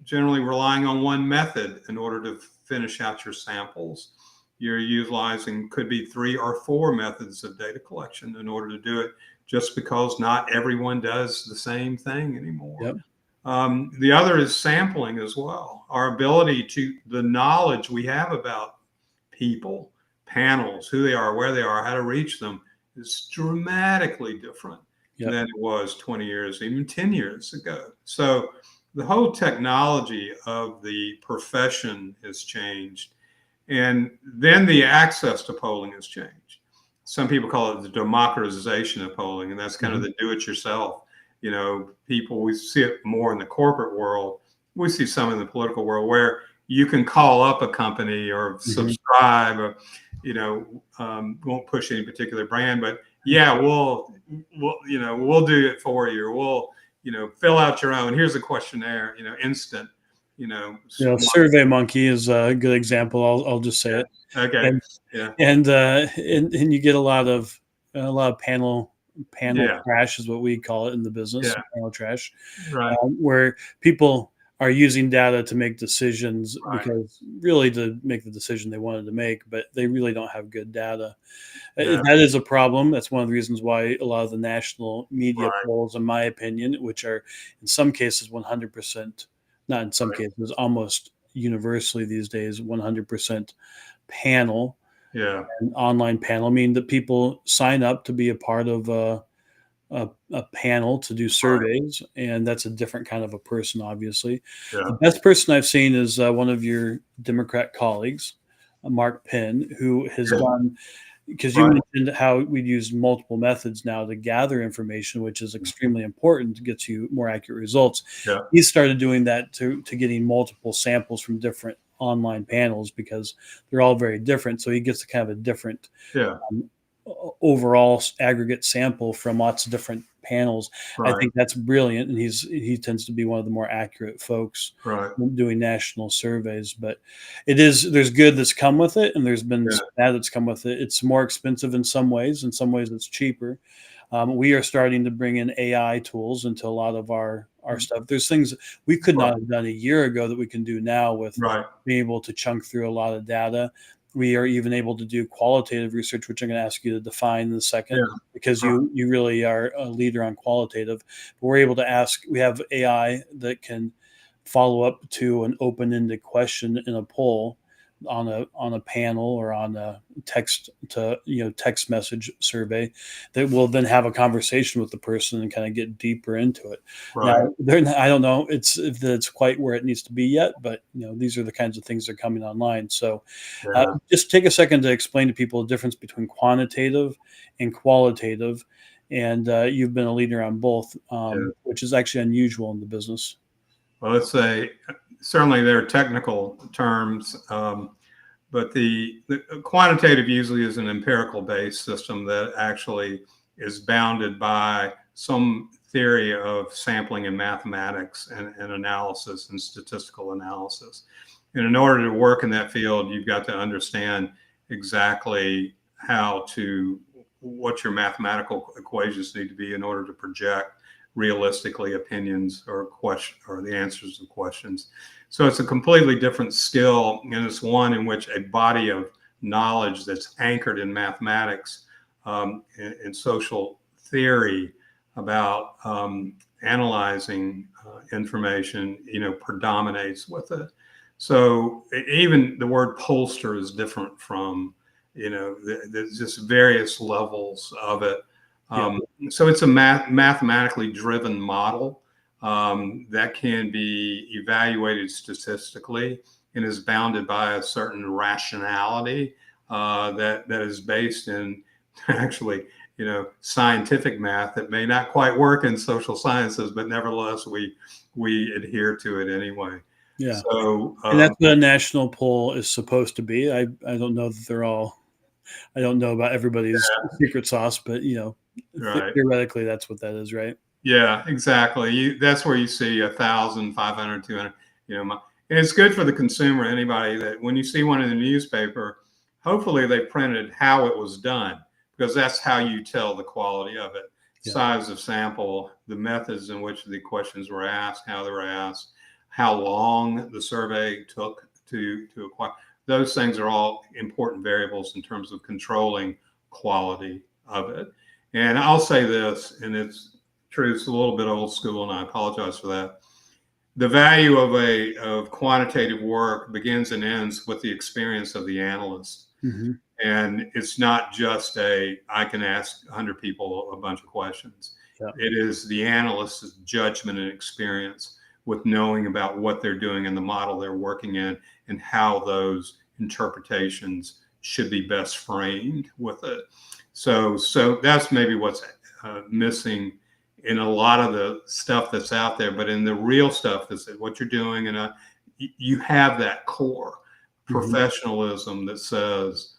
generally relying on one method in order to finish out your samples. You're utilizing, could be 3 or 4 methods of data collection in order to do it, just because not everyone does the same thing anymore. The other is sampling as well. Our ability to, the knowledge we have about people, panels, who they are, where they are, how to reach them is dramatically different than it was 20 years, even 10 years ago. So the whole technology of the profession has changed. And then the access to polling has changed. Some people call it the democratization of polling, and that's kind of the do-it-yourself. People, we see it more in the corporate world. We see some in the political world where you can call up a company or subscribe won't push any particular brand, but yeah, we'll do it for you, or we'll fill out your own. Here's a questionnaire, instant, Survey Monkey is a good example. I'll just say it. Okay. And, Yeah. And you get a lot of panel trash is what we call it in the business. Yeah. Panel trash, Right. where people are using data to make decisions Right. because really to make the decision they wanted to make, but they really don't have good data. Yeah. That is a problem. That's one of the reasons why a lot of the national media Right. polls, in my opinion, which are in some cases 100%, not in some Right. cases, almost universally these days, 100% panel, Yeah. an online panel, mean that people sign up to be a part of a panel to do surveys, and that's a different kind of a person, obviously. Yeah. The best person I've seen is one of your Democrat colleagues, Mark Penn, who has done, because you mentioned how we'd use multiple methods now to gather information, which is extremely important to get you more accurate results. Yeah. He started doing that to getting multiple samples from different online panels because they're all very different. So he gets kind of a different overall aggregate sample from lots of different panels. Right. I think that's brilliant, and he tends to be one of the more accurate folks doing national surveys. But there's good that's come with it, and there's been bad that's come with it. It's more expensive in some ways it's cheaper. We are starting to bring in AI tools into a lot of our stuff. There's things we could not have done a year ago that we can do now with being able to chunk through a lot of data. We are even able to do qualitative research, which I'm going to ask you to define in a second, because you really are a leader on qualitative. But we're able to we have AI that can follow up to an open-ended question in a poll on a panel or on a text message survey that will then have a conversation with the person and kind of get deeper into it. Now, I don't know if it's quite where it needs to be yet, but these are the kinds of things that are coming online. So just take a second to explain to people the difference between quantitative and qualitative. And you've been a leader on both, which is actually unusual in the business. Well, let's say certainly there are technical terms, but the quantitative usually is an empirical based system that actually is bounded by some theory of sampling and mathematics and analysis and statistical analysis. And in order to work in that field, you've got to understand exactly what your mathematical equations need to be in order to project realistically opinions or the answers to questions. So it's a completely different skill, and it's one in which a body of knowledge that's anchored in mathematics and social theory about analyzing information, predominates with it. So even the word pollster is different from, there's just various levels of it. So it's a mathematically driven model that can be evaluated statistically and is bounded by a certain rationality that is based in actually, scientific math that may not quite work in social sciences, but nevertheless we adhere to it anyway. Yeah. So and that's what a national poll is supposed to be. I don't know that I don't know about everybody's secret sauce, but theoretically that's what that is, right? Yeah, exactly. That's where you see 1,000, 500, 200, and it's good for the consumer, anybody that when you see one in the newspaper, hopefully they printed how it was done, because that's how you tell the quality of it. Size of sample, the methods in which the questions were asked, how they were asked, how long the survey took to acquire. Those things are all important variables in terms of controlling quality of it. And I'll say this, and it's true, it's a little bit old school, and I apologize for that. The value of quantitative work begins and ends with the experience of the analyst. Mm-hmm. And it's not just I can ask 100 people a bunch of questions. Yeah. It is the analyst's judgment and experience with knowing about what they're doing in the model they're working in and how those interpretations should be best framed with it. So that's maybe what's missing in a lot of the stuff that's out there, but in the real stuff, that's what you're doing, and you have that core professionalism that says,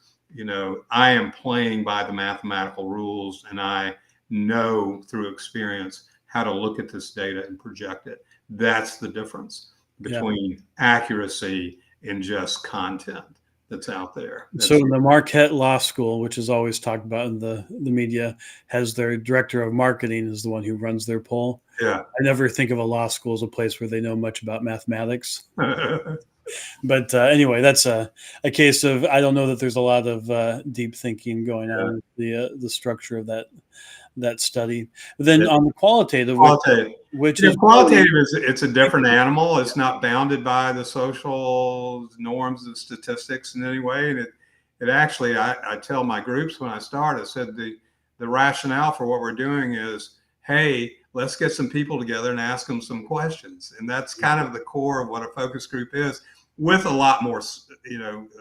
I am playing by the mathematical rules, and I know through experience how to look at this data and project it. That's the difference between accuracy and just content that's out there. So the Marquette Law School, which is always talked about in the media, has their director of marketing is the one who runs their poll. Yeah. I never think of a law school as a place where they know much about mathematics. But anyway, that's a case of, I don't know that there's a lot of deep thinking going on with the structure of that study. But then on the qualitative, which is qualitative, it's a different animal. It's not bounded by the social norms of statistics in any way. And it actually, I tell my groups when I start, I said the rationale for what we're doing is, hey, let's get some people together and ask them some questions. And that's kind of the core of what a focus group is, with a lot more,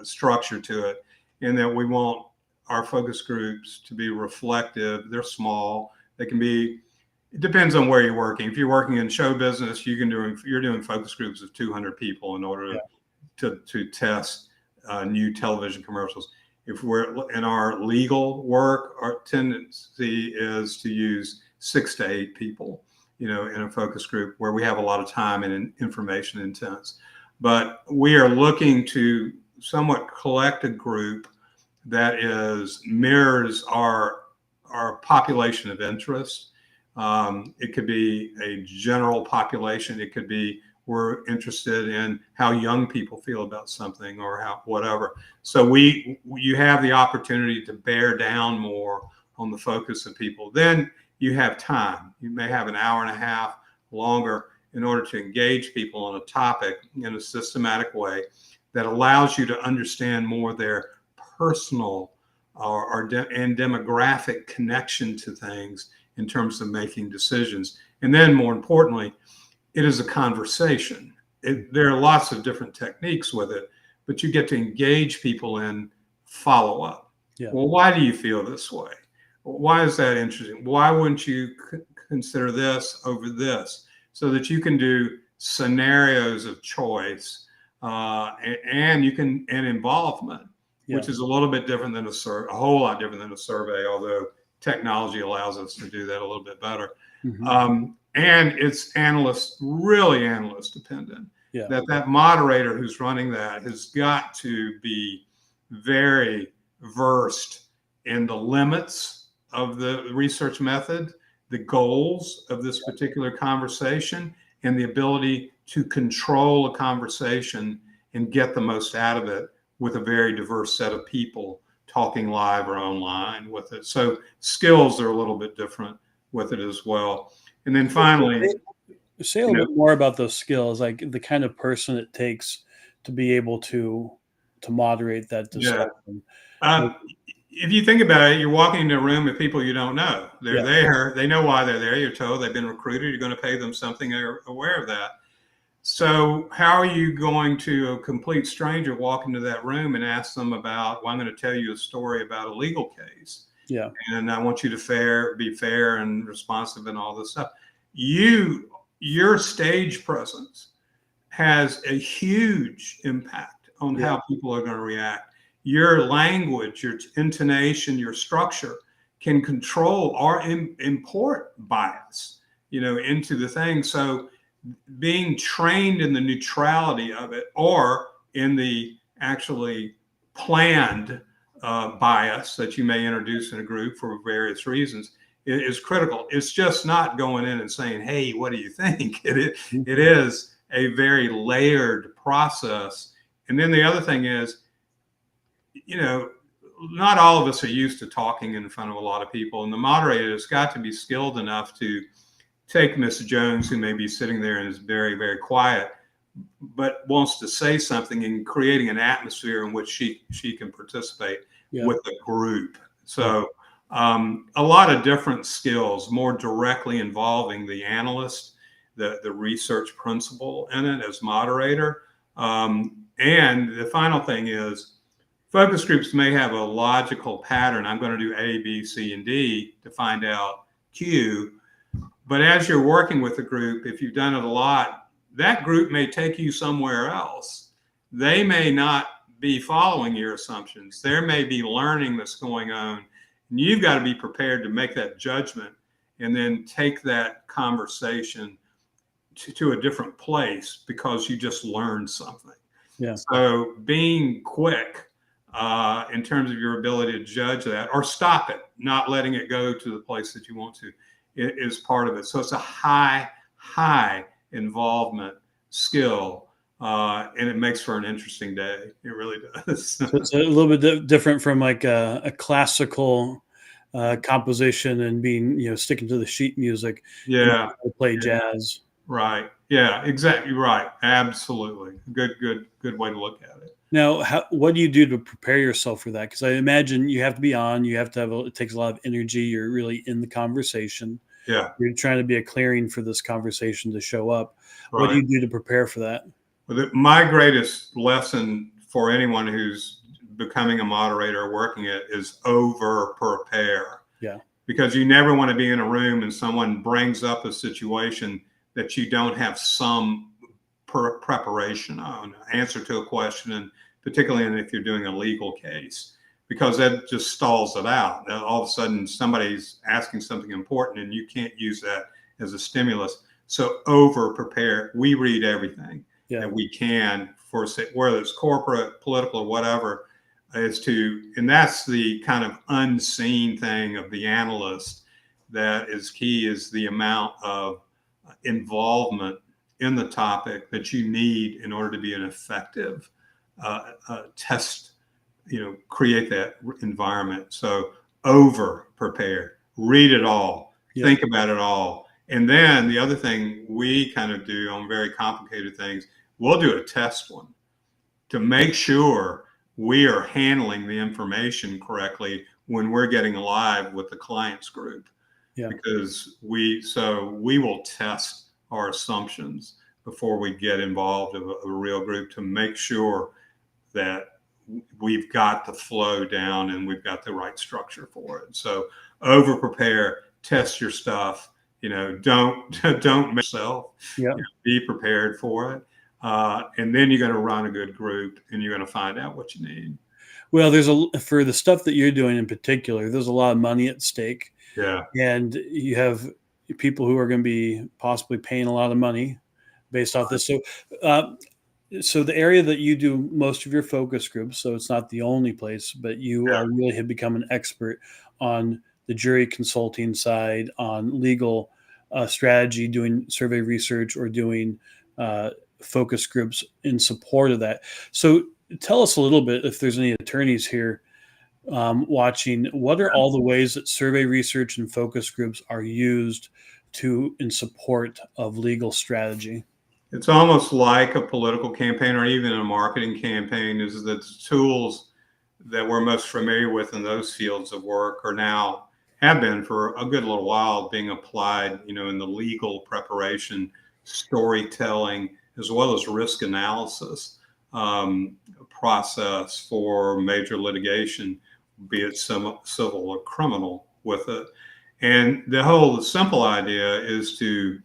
structure to it, in that we want our focus groups to be reflective. They're small. They can be, it depends on where you're working. If you're working in show business, you're doing focus groups of 200 people in order to test new television commercials. If we're in our legal work, our tendency is to use 6 to 8 people, in a focus group where we have a lot of time and information intense. But we are looking to somewhat collect a group that mirrors our population of interest. It could be a general population. It could be we're interested in how young people feel about something, or how whatever. So you have the opportunity to bear down more on the focus of people. Then you have time. You may have an hour and a half longer in order to engage people on a topic in a systematic way that allows you to understand more their personal and demographic connection to things in terms of making decisions. And then more importantly, it is a conversation. There are lots of different techniques with it, but you get to engage people in follow-up. Yeah. Well, why do you feel this way? Why is that interesting? Why wouldn't you consider this over this? So that you can do scenarios of choice and involvement, which is a little bit different than a whole lot different than a survey, although technology allows us to do that a little bit better. Mm-hmm. And it's really analyst dependent. Yeah. That moderator who's running that has got to be very versed in the limits of the research method, the goals of this particular conversation, and the ability to control a conversation and get the most out of it with a very diverse set of people talking live or online with it. So skills are a little bit different with it as well. And then finally, say a little bit more about those skills, like the kind of person it takes to be able to moderate that discussion. Yeah. If you think about it, you're walking into a room with people you don't know. They're there. They know why they're there. You're told they've been recruited. You're going to pay them something. They're aware of that. So how are you going to a complete stranger walk into that room and ask them about, well, I'm going to tell you a story about a legal case. Yeah. And I want you to be fair and responsive and all this stuff. Your stage presence has a huge impact on how people are going to react. Your language, your intonation, your structure can control or import bias, into the thing. So being trained in the neutrality of it, or in the actually planned bias that you may introduce in a group for various reasons, is critical. It's just not going in and saying, hey, what do you think? It is a very layered process. And then the other thing is, not all of us are used to talking in front of a lot of people, and the moderator has got to be skilled enough to take Miss Jones, who may be sitting there and is very, very quiet, but wants to say something, and creating an atmosphere in which she can participate with the group. So a lot of different skills, more directly involving the analyst, the research principal in it as moderator. And the final thing is, focus groups may have a logical pattern. I'm going to do A, B, C, and D to find out Q. But as you're working with a group, if you've done it a lot, that group may take you somewhere else. They may not be following your assumptions. There may be learning that's going on, and you've got to be prepared to make that judgment and then take that conversation to a different place because you just learned something. Yeah. So being quick in terms of your ability to judge that or stop it, not letting it go to the place that you want to, is part of it. So it's a high involvement skill, and it makes for an interesting day. It really does. So it's a little bit different from like a classical composition and being, sticking to the sheet music. Yeah. Play jazz. Right. Yeah, exactly right. Absolutely. Good way to look at it. Now, what do you do to prepare yourself for that? Because I imagine you have to be on, you have to have, it takes a lot of energy. You're really in the conversation. Yeah. You're trying to be a clearing for this conversation to show up. Right. What do you do to prepare for that? Well, my greatest lesson for anyone who's becoming a moderator or working it is over prepare. Yeah. Because you never want to be in a room and someone brings up a situation that you don't have some preparation on, answer to a question, and particularly if you're doing a legal case, because that just stalls it out. All of a sudden, somebody's asking something important, and you can't use that as a stimulus. So over prepare. We read everything that we can for, whether it's corporate, political, or whatever, and that's the kind of unseen thing of the analyst that is key, is the amount of involvement in the topic that you need in order to be an effective test, create that environment. So over prepare, read it all, think about it all. And then the other thing we kind of do on very complicated things, we'll do a test one to make sure we are handling the information correctly when we're getting live with the client's group. Yeah. Because we will test our assumptions before we get involved in a real group to make sure that we've got the flow down and we've got the right structure for it. So over prepare, test your stuff, don't make yourself, be prepared for it. And then you're going to run a good group and you're going to find out what you need. Well, for the stuff that you're doing in particular, there's a lot of money at stake. Yeah. And you have people who are going to be possibly paying a lot of money based off this. So the area that you do most of your focus groups, so it's not the only place, but you really have become an expert on the jury consulting side, on legal strategy, doing survey research, or doing focus groups in support of that. So tell us a little bit, if there's any attorneys here watching, what are all the ways that survey research and focus groups are used in support of legal strategy? It's almost like a political campaign or even a marketing campaign, is that the tools that we're most familiar with in those fields of work have been for a good little while being applied, in the legal preparation, storytelling, as well as risk analysis process for major litigation, be it civil or criminal with it. And the simple idea is to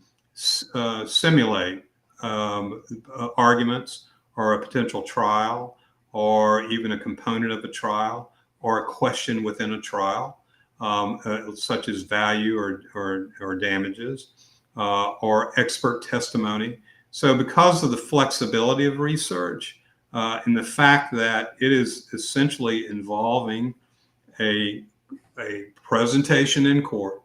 simulate arguments or a potential trial, or even a component of a trial, or a question within a trial, such as value or damages, or expert testimony. So because of the flexibility of research and the fact that it is essentially involving a presentation in court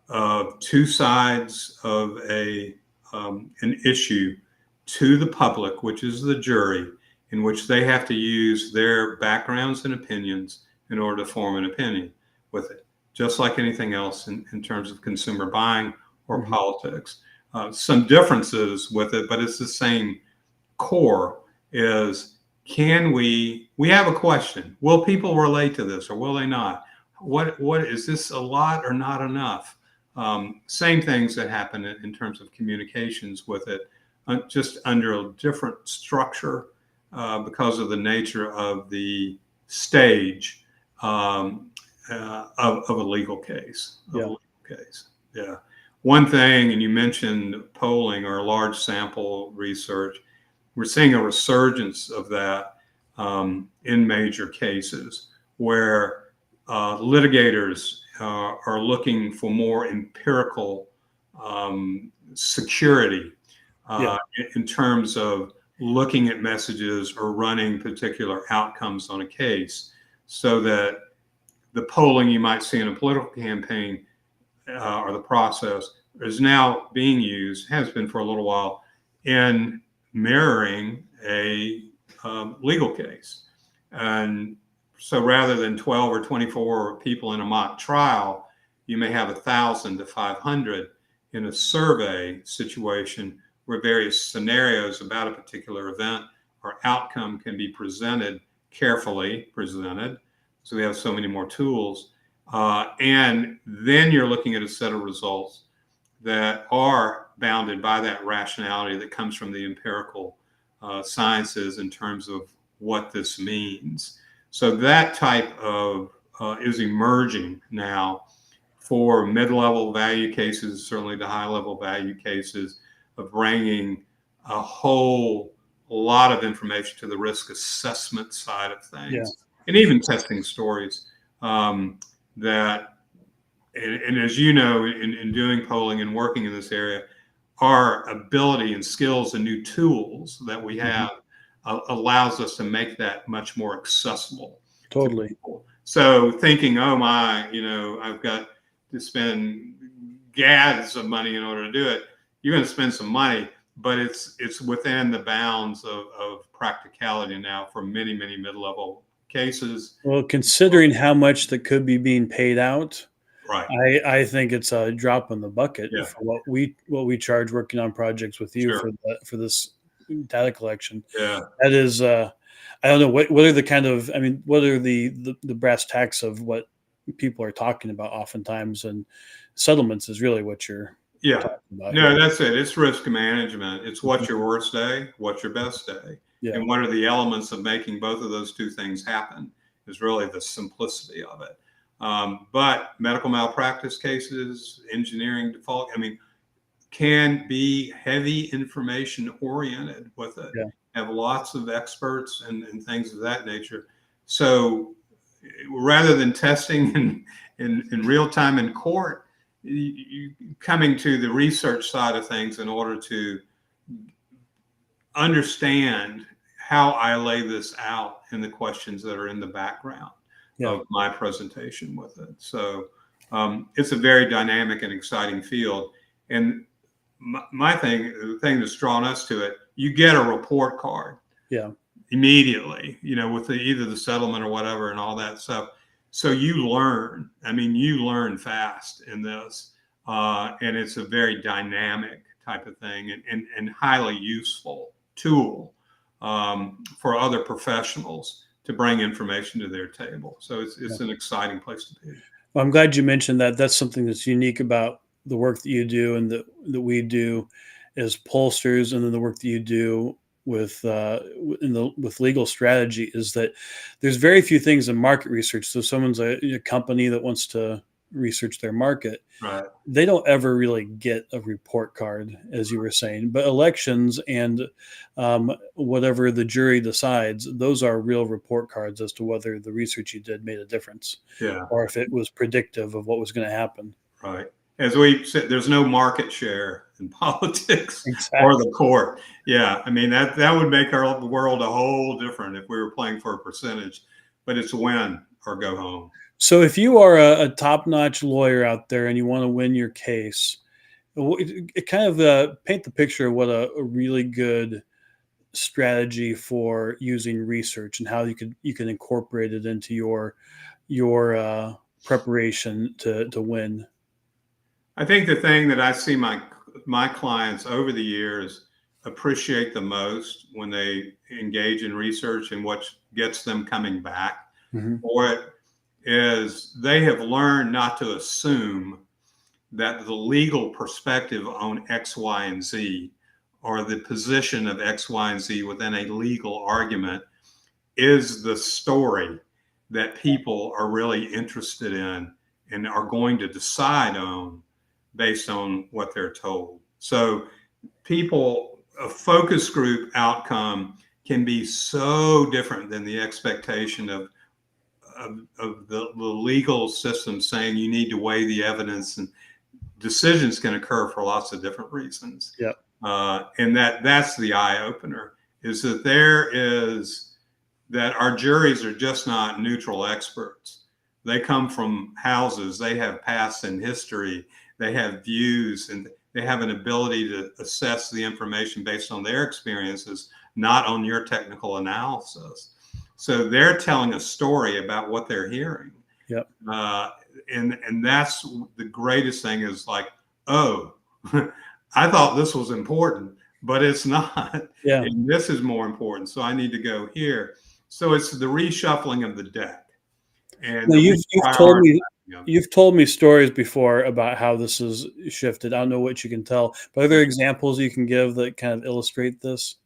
of two sides of an issue to the public, which is the jury, in which they have to use their backgrounds and opinions in order to form an opinion with it, just like anything else in terms of consumer buying or politics. Some differences with it, but it's the same core, is we have a question. Will people relate to this or will they not? What is this, a lot or not enough? Same things that happen in terms of communications with it, just under a different structure because of the nature of the stage of a legal case. Yeah. One thing, and you mentioned polling or large sample research, we're seeing a resurgence of that in major cases where litigators are looking for more empirical security in terms of looking at messages or running particular outcomes on a case, so that the polling you might see in a political campaign or the process is now being used, has been for a little while, in mirroring a legal case. And so rather than 12 or 24 people in a mock trial, you may have 1,000 to 500 in a survey situation where various scenarios about a particular event or outcome can be presented, carefully presented. So we have so many more tools. And then you're looking at a set of results that are bounded by that rationality that comes from the empirical sciences in terms of what this means. So that type of is emerging now for mid-level value cases, certainly to high-level value cases, of bringing a whole lot of information to the risk assessment side of things, and even testing stories that, and as you know, in doing polling and working in this area, our ability and skills and new tools that we have allows us to make that much more accessible. Totally. To people. So thinking, oh my, I've got to spend gads of money in order to do it. You're going to spend some money, but it's within the bounds of practicality now for many, many mid-level cases. Well, considering how much that could be being paid out, right? I think it's a drop in the bucket for what we charge working on projects with you for this data collection. Yeah, that is. I don't know what are the kind of. I mean, what are the brass tacks of what people are talking about oftentimes, and settlements is really what you're. Yeah, no, that's it. It's risk management. It's what's your worst day, what's your best day, and what are the elements of making both of those two things happen is really the simplicity of it. But medical malpractice cases, engineering default, can be heavy information oriented with it. Have lots of experts and things of that nature. So rather than testing in real time in court, you coming to the research side of things in order to understand how I lay this out in the questions that are in the background of my presentation with it. So it's a very dynamic and exciting field. And the thing that's drawn us to it, you get a report card immediately, with either the settlement or whatever and all that stuff. So you learn. You learn fast in this, and it's a very dynamic type of thing and highly useful tool for other professionals to bring information to their table. So it's an exciting place to be. Well, I'm glad you mentioned that. That's something that's unique about the work that you do and that we do as pollsters, and then the work that you do with legal strategy is that there's very few things in market research. So someone's a company that wants to research their market, right? They don't ever really get a report card, as you were saying. But elections and whatever the jury decides, those are real report cards as to whether the research you did made a difference, or if it was predictive of what was going to happen. Right. As we said, there's no market share in politics or the court. Yeah, that would make our world a whole different if we were playing for a percentage. But it's win or go home. So if you are a top-notch lawyer out there and you want to win your case, it kind of paint the picture of what a really good strategy for using research and how you can incorporate it into your preparation to win. I think the thing that I see my clients over the years appreciate the most when they engage in research and what gets them coming back for it is they have learned not to assume that the legal perspective on X, Y, and Z, or the position of X, Y, and Z within a legal argument, is the story that people are really interested in and are going to decide on based on what they're told. So a focus group outcome can be so different than the expectation of the legal system saying you need to weigh the evidence, and decisions can occur for lots of different reasons. Yeah. And that's the eye opener, is that that our juries are just not neutral experts. They come from houses, they have past and history, they have views, and they have an ability to assess the information based on their experiences, not on your technical analysis. So they're telling a story about what they're hearing. Yep. And that's the greatest thing, is like, oh, I thought this was important, but it's not. Yeah. And this is more important, so I need to go here. So it's the reshuffling of the deck. And now, you've told me stories before about how this is shifted. I don't know what you can tell, but are there examples you can give that kind of illustrate this?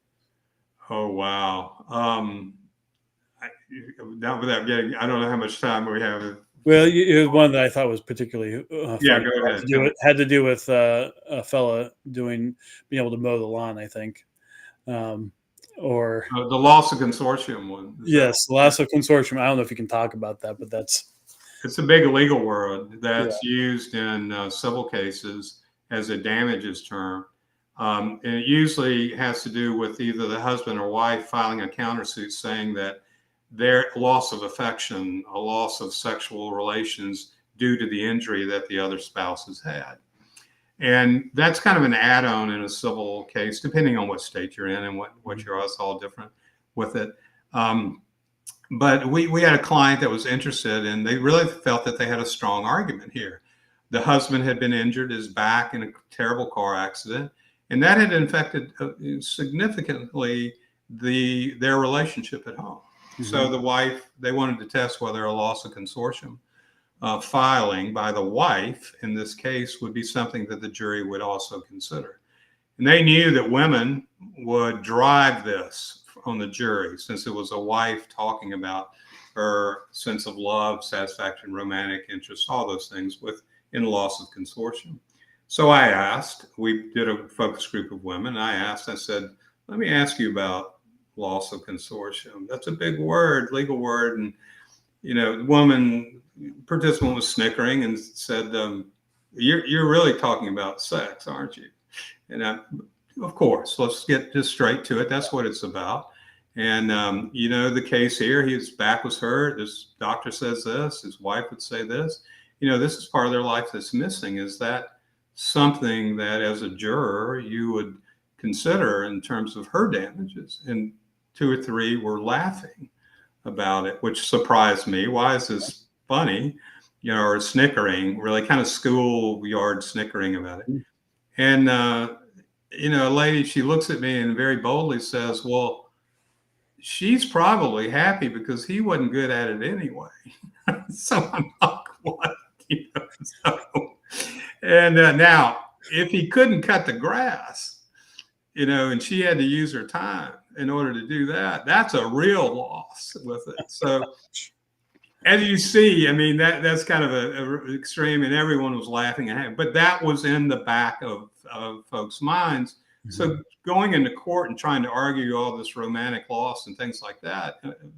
Oh, wow. Not without getting, I don't know how much time we have. Well, it was one that I thought was particularly Yeah, funny. go ahead. Had to do with a fella being able to mow the lawn, I think. Or the loss of consortium one. Yes, the loss of consortium. I don't know if you can talk about that, but it's a big legal word that's used in civil cases as a damages term. And it usually has to do with either the husband or wife filing a countersuit saying that their loss of affection, a loss of sexual relations due to the injury that the other spouse has had. And that's kind of an add-on in a civil case, depending on what state you're in and what you're all different with it. But we had a client that was interested, and they really felt that they had a strong argument here. The husband had been injured, his back, in a terrible car accident, and that had infected significantly their relationship at home. Mm-hmm. So the wife, they wanted to test whether a loss of consortium filing by the wife in this case would be something that the jury would also consider. And they knew that women would drive this on the jury, since it was a wife talking about her sense of love, satisfaction, romantic interest, all those things in loss of consortium. So I asked, we did a focus group of women. I said, let me ask you about loss of consortium. That's a big word, legal word. And, the woman participant was snickering and said, you're really talking about sex, aren't you? And of course, let's get just straight to it. That's what it's about. And, the case here, his back was hurt. This doctor says this, his wife would say this. This is part of their life that's missing. Is that something that as a juror you would consider in terms of her damages? And 2 or 3 were laughing about it, which surprised me. Why is this funny? Or snickering, really kind of schoolyard snickering about it. And, a lady, she looks at me and very boldly says, well, she's probably happy because he wasn't good at it anyway. So I'm like, what? And now, if he couldn't cut the grass, and she had to use her time in order to do that, that's a real loss with it. So as you see, that's kind of a extreme, and everyone was laughing at him. But that was in the back of folks' minds. Mm-hmm. So going into court and trying to argue all this romantic loss and things like that,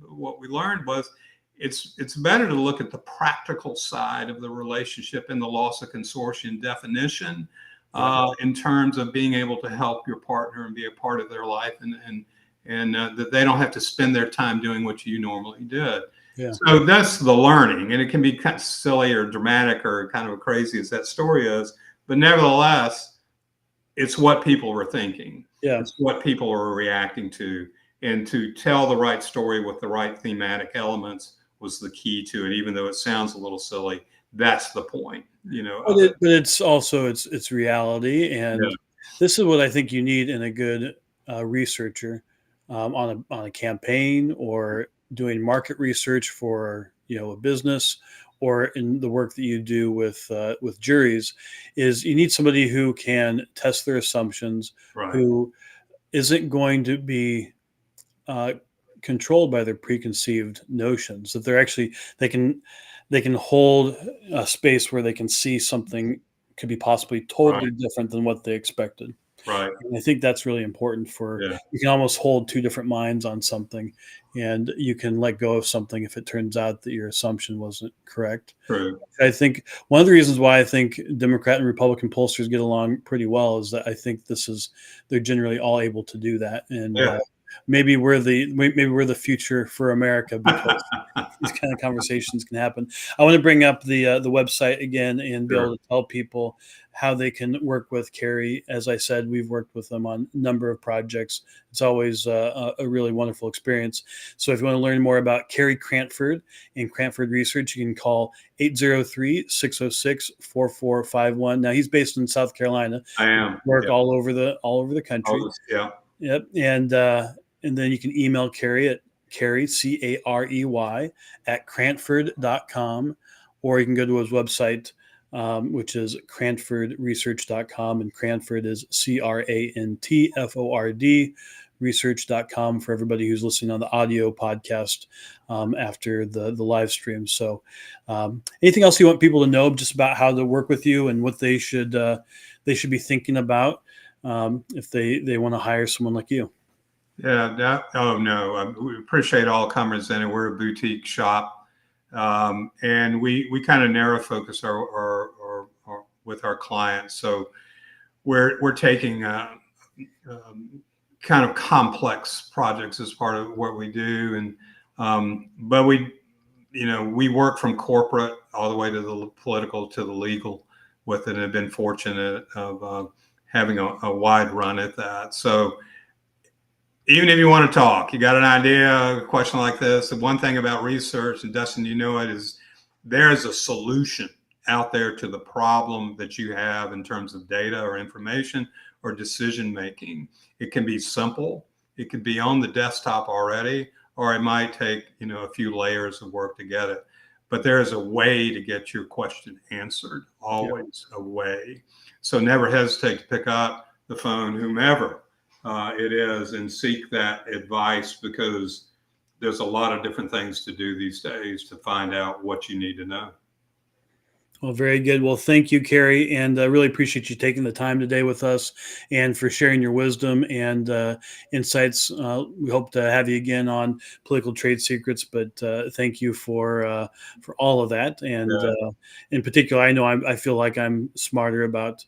what we learned was it's better to look at the practical side of the relationship in the loss of consortium definition, in terms of being able to help your partner and be a part of their life, and that they don't have to spend their time doing what you normally did. Yeah. So that's the learning, and it can be kind of silly or dramatic or kind of crazy as that story is, but nevertheless, it's what people were thinking. Yeah. It's what people are reacting to, and to tell the right story with the right thematic elements was the key to it. Even though it sounds a little silly, that's the point, But it's also it's reality, and this is what I think you need in a good researcher on a campaign, or doing market research for a business, or in the work that you do with juries. Is you need somebody who can test their assumptions, right, who isn't going to be controlled by their preconceived notions, that they can hold a space where they can see something could be possibly totally different than what they expected. Right. And I think that's really important Yeah. you can almost hold two different minds on something, and you can let go of something if it turns out that your assumption wasn't correct. True. I think one of the reasons why I think Democrat and Republican pollsters get along pretty well is that I think they're generally all able to do that. And Yeah. maybe we're the future for America because these kind of conversations can happen. I want to bring up the website again and be Sure. able to tell people how they can work with Carey. As I said, we've worked with them on a number of projects. It's always a really wonderful experience. So if you want to learn more about Carey Crantford and Crantford Research, you can call 803-606-4451. Now he's based in South Carolina. I am. Work Yeah. all over the country. Yeah. Yep. And then you can email Carey at Carey, Carey, at Crantford.com, or you can go to his website, which is CrantfordResearch.com, and Crantford is Crantford research.com for everybody who's listening on the audio podcast after the live stream. So anything else you want people to know just about how to work with you and what they should be thinking about if they want to hire someone like you? Yeah. No. We appreciate all comers in, and we're a boutique shop, and we kind of narrow focus our with our clients. So we're taking kind of complex projects as part of what we do, and but we work from corporate all the way to the political to the legal with it, and have been fortunate of having a wide run at that. So even if you want to talk, you got an idea, a question like this, the one thing about research, and Dustin, you know it, is there's a solution out there to the problem that you have in terms of data or information or decision making. It can be simple. It could be on the desktop already, or it might take, a few layers of work to get it. But there is a way to get your question answered, always a way. So never hesitate to pick up the phone, whomever it is, and seek that advice, because there's a lot of different things to do these days to find out what you need to know. Well, very good. Well, thank you, Carey, and I really appreciate you taking the time today with us and for sharing your wisdom and insights. We hope to have you again on Political Trade Secrets, but thank you for all of that. And in particular, I know I feel like I'm smarter about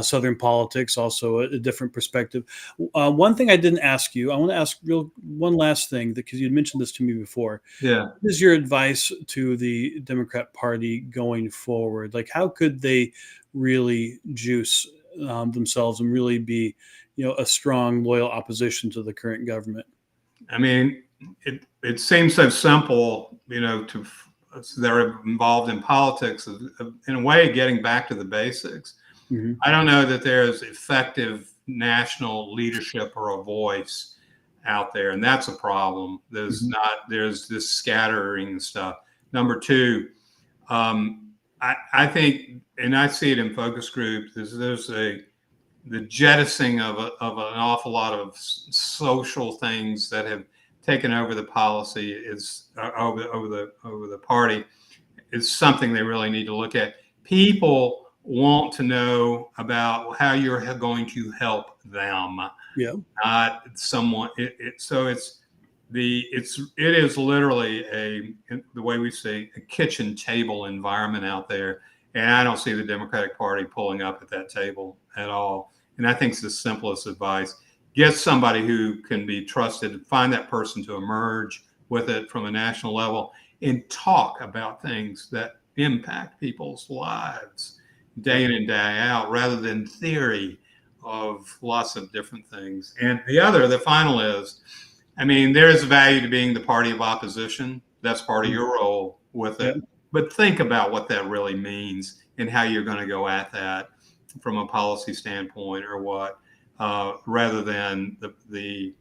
Southern politics, also a different perspective. One thing I didn't ask you, I want to ask one last thing, because you'd mentioned this to me before. Yeah. What is your advice to the Democrat Party going forward? Like, how could they really juice themselves and really be, a strong, loyal opposition to the current government? I mean, it seems so simple, they're involved in politics, in a way, getting back to the basics. Mm-hmm. I don't know that there's effective national leadership or a voice out there, and that's a problem. There's there's this scattering stuff. Number two, I think, and I see it in focus groups, there's the jettisoning of an awful lot of social things that have taken over the policy over the party is something they really need to look at. People want to know about how you're going to help them, not someone. It is literally the way we say, a kitchen table environment out there, and I don't see the Democratic Party pulling up at that table at all. And I think it's the simplest advice: get somebody who can be trusted, find that person to emerge with it from a national level, and talk about things that impact people's lives day in and day out, rather than theory of lots of different things. And the final is, there is value to being the party of opposition. That's part of your role with it. But think about what that really means and how you're going to go at that from a policy standpoint, or what, rather than the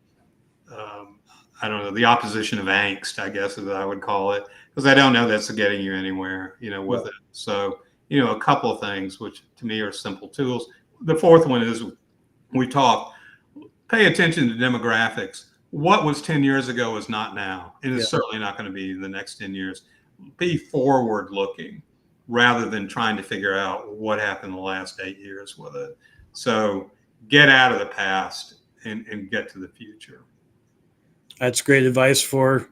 opposition of angst, I guess, as I would call it, because I don't know that's getting you anywhere, with it. So, a couple of things, which to me are simple tools. The fourth one is, pay attention to demographics. What was 10 years ago is not now. And it's certainly not going to be in the next 10 years. Be forward looking rather than trying to figure out what happened the last 8 years with it. So get out of the past and get to the future. That's great advice for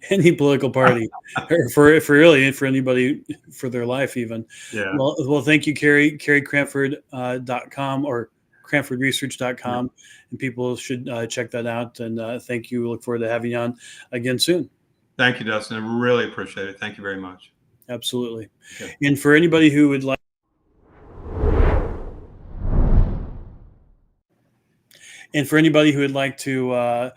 any political party, or for anybody for their life even. Yeah. Well, thank you, Carey. CareyCrantford.com or CrantfordResearch.com, and people should check that out. And thank you. Look forward to having you on again soon. Thank you, Dustin. I really appreciate it. Thank you very much. Absolutely. Okay. And for anybody who would like to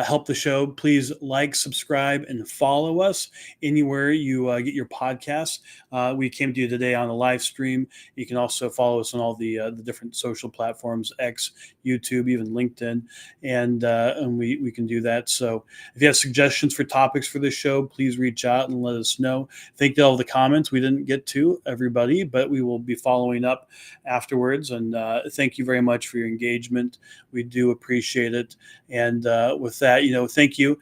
help the show, please like, subscribe, and follow us anywhere you get your podcasts. We came to you today on a live stream. You can also follow us on all the different social platforms, X, YouTube, even LinkedIn, and we can do that. So if you have suggestions for topics for this show, please reach out and let us know. Thank you to all the comments. We didn't get to everybody, but we will be following up afterwards. And thank you very much for your engagement. We do appreciate it. And with that, thank you.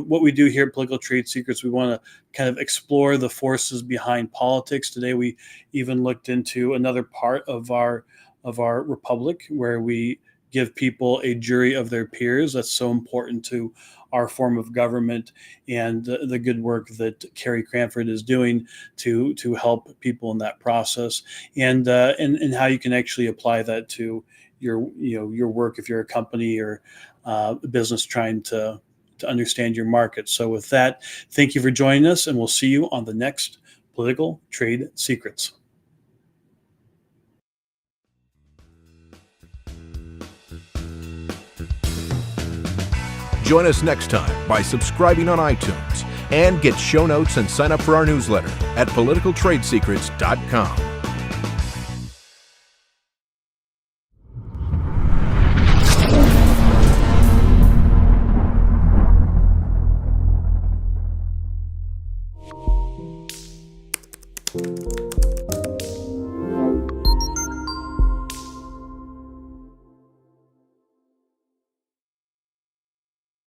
What we do here at Political Trade Secrets, we want to kind of explore the forces behind politics. Today, we even looked into another part of our republic where we give people a jury of their peers. That's so important to our form of government, and the good work that Carey Crantford is doing to help people in that process, and how you can actually apply that to your work if you're a company or a business trying to understand your market. So with that, thank you for joining us, and we'll see you on the next Political Trade Secrets. Join us next time by subscribing on iTunes and get show notes and sign up for our newsletter at politicaltradesecrets.com.